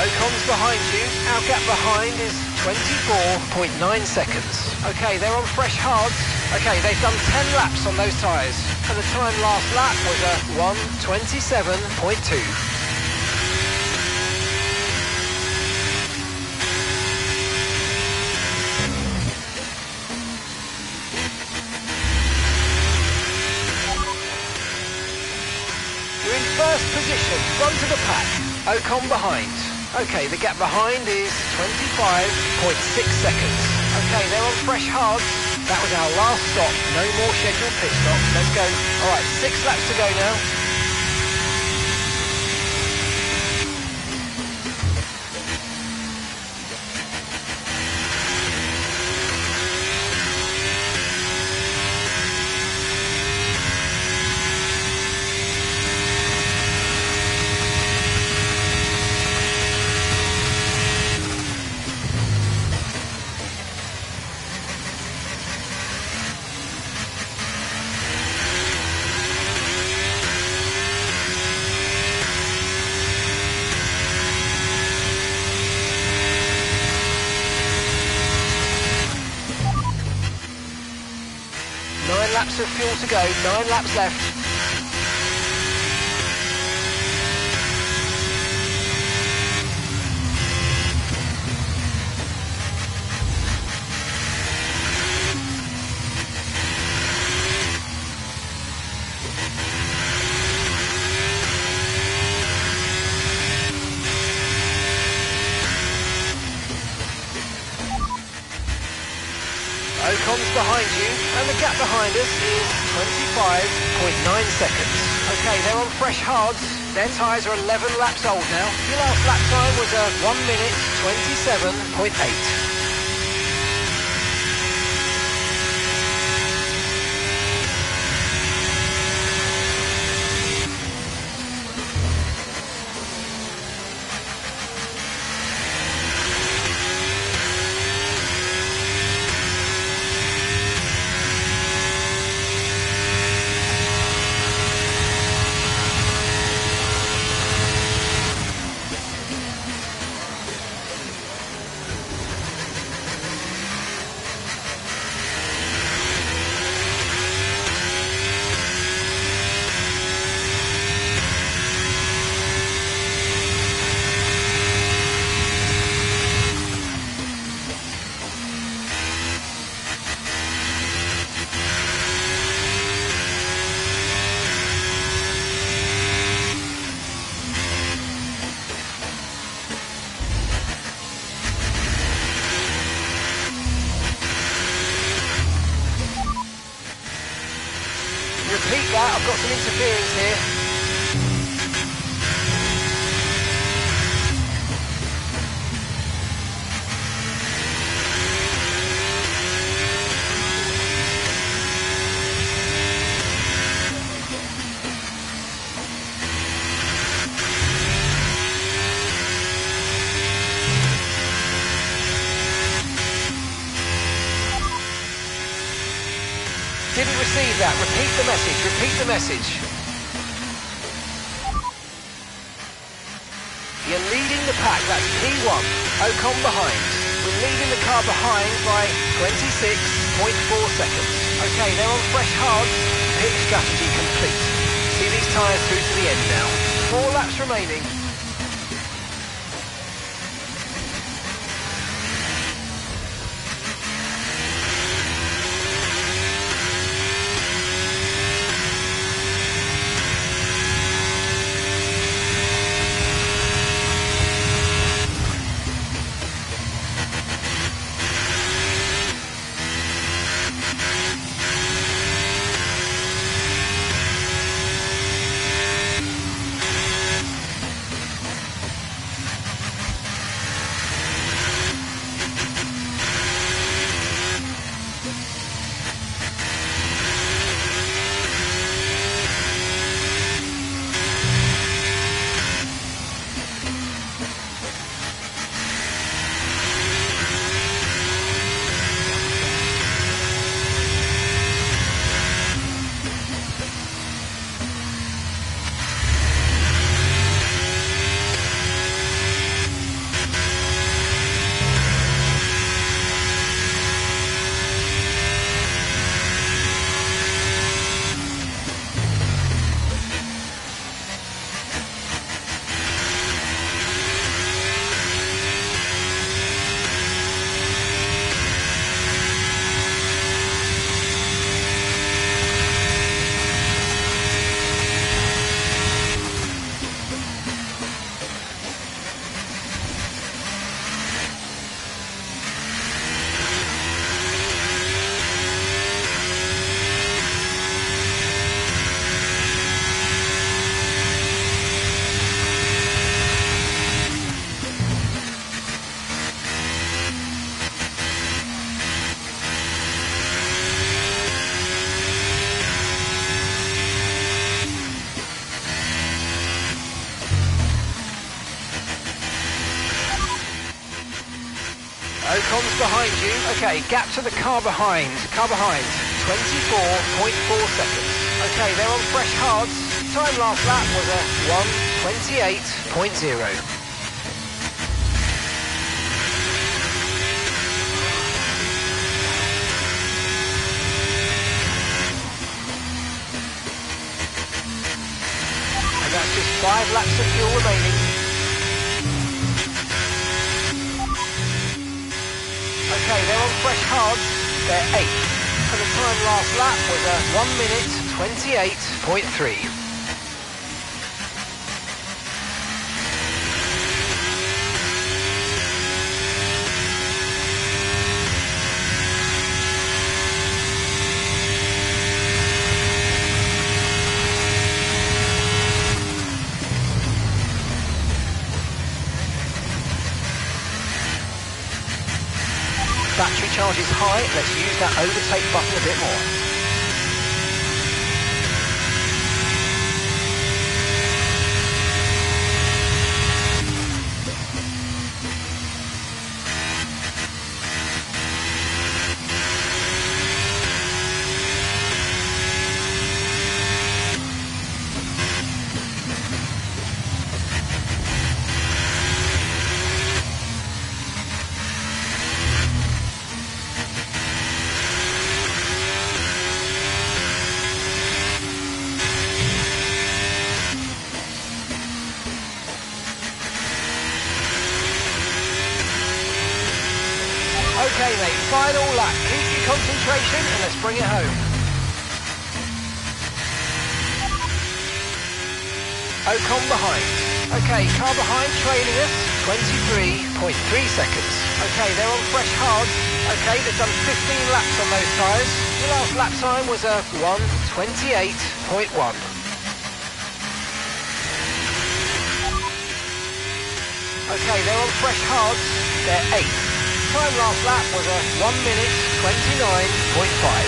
Ocon's behind you. Our gap behind is 24.9 seconds. Okay, they're on fresh hards. Okay, they've done 10 laps on those tyres. And the time last lap was a 1:27.2. first position, front of the pack. Ocon behind. Okay, the gap behind is 25.6 seconds. Okay, they're on fresh hards. That was our last stop. No more scheduled pit stops. Let's go. All right, 6 laps to go now. Laps of fuel to go, 9 laps left. Ocon's behind you, and the gap behind us is 25.9 seconds. Okay, they're on fresh hards. Their tyres are 11 laps old now. Your last lap time was a 1 minute 27.8. Repeat that, I've got some interference here. Didn't receive that. Repeat the message. Repeat the message. You're leading the pack. That's P1. Ocon behind. We're leading the car behind by 26.4 seconds. Okay, they're on fresh hards. Pit strategy complete. See these tyres through to the end now. 4 laps remaining. Ocon's behind you. Okay, gap to the car behind. Car behind, 24.4 seconds. Okay, they're on fresh hards. Time last lap was a 1:28.0. And that's just 5 laps of fuel remaining. Okay, they're on fresh hards. They're 8th. And the time last lap was a 1:28.3. Battery charge is high, let's use that overtake button a bit more. Okay mate, final lap. Keep your concentration and let's bring it home. Ocon behind. Okay, car behind trailing us, 23.3 seconds. Okay, they're on fresh hards. Okay, they've done 15 laps on those tyres. The last lap time was a 1:28.1. Okay, they're on fresh hards. They're 8th. Time last lap was a 1:29.5.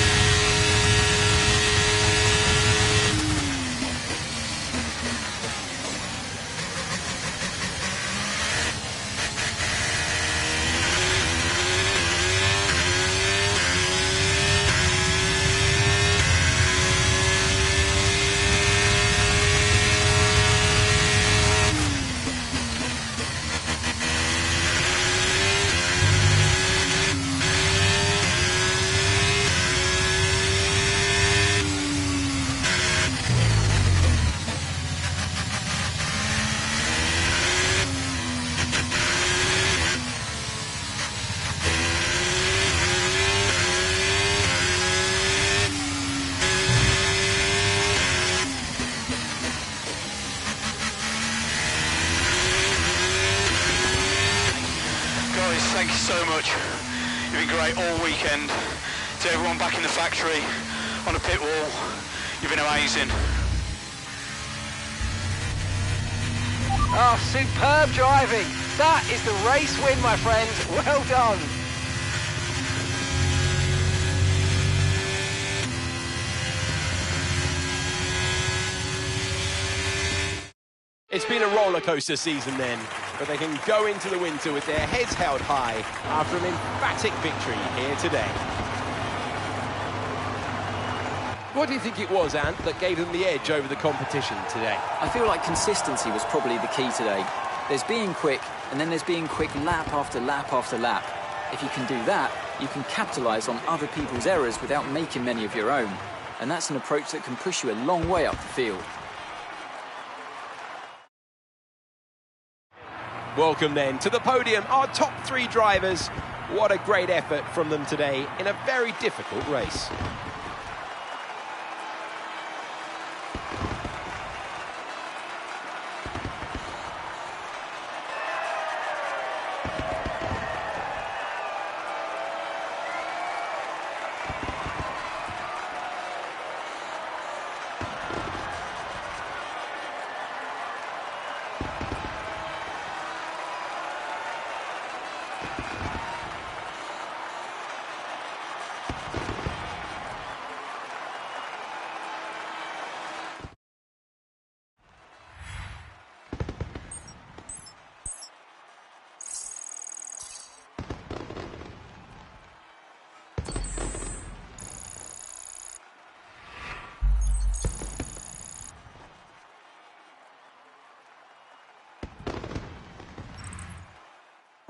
Thank you so much. You've been great all weekend. To everyone back in the factory, on the pit wall, you've been amazing. Oh, superb driving. That is the race win, my friends. Well done. It's been a roller coaster season then, but they can go into the winter with their heads held high after an emphatic victory here today. What do you think it was, Ant, that gave them the edge over the competition today? I feel like consistency was probably the key today. There's being quick, and then there's being quick lap after lap after lap. If you can do that, you can capitalise on other people's errors without making many of your own. And that's an approach that can push you a long way up the field. Welcome then to the podium, our top 3 drivers. What a great effort from them today in a very difficult race.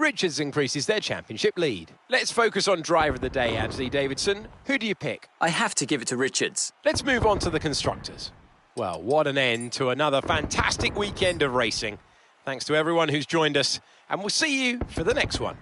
Richards increases their championship lead. Let's focus on driver of the day, Anthony Davidson. Who do you pick? I have to give it to Richards. Let's move on to the constructors. Well, what an end to another fantastic weekend of racing. Thanks to everyone who's joined us, and we'll see you for the next one.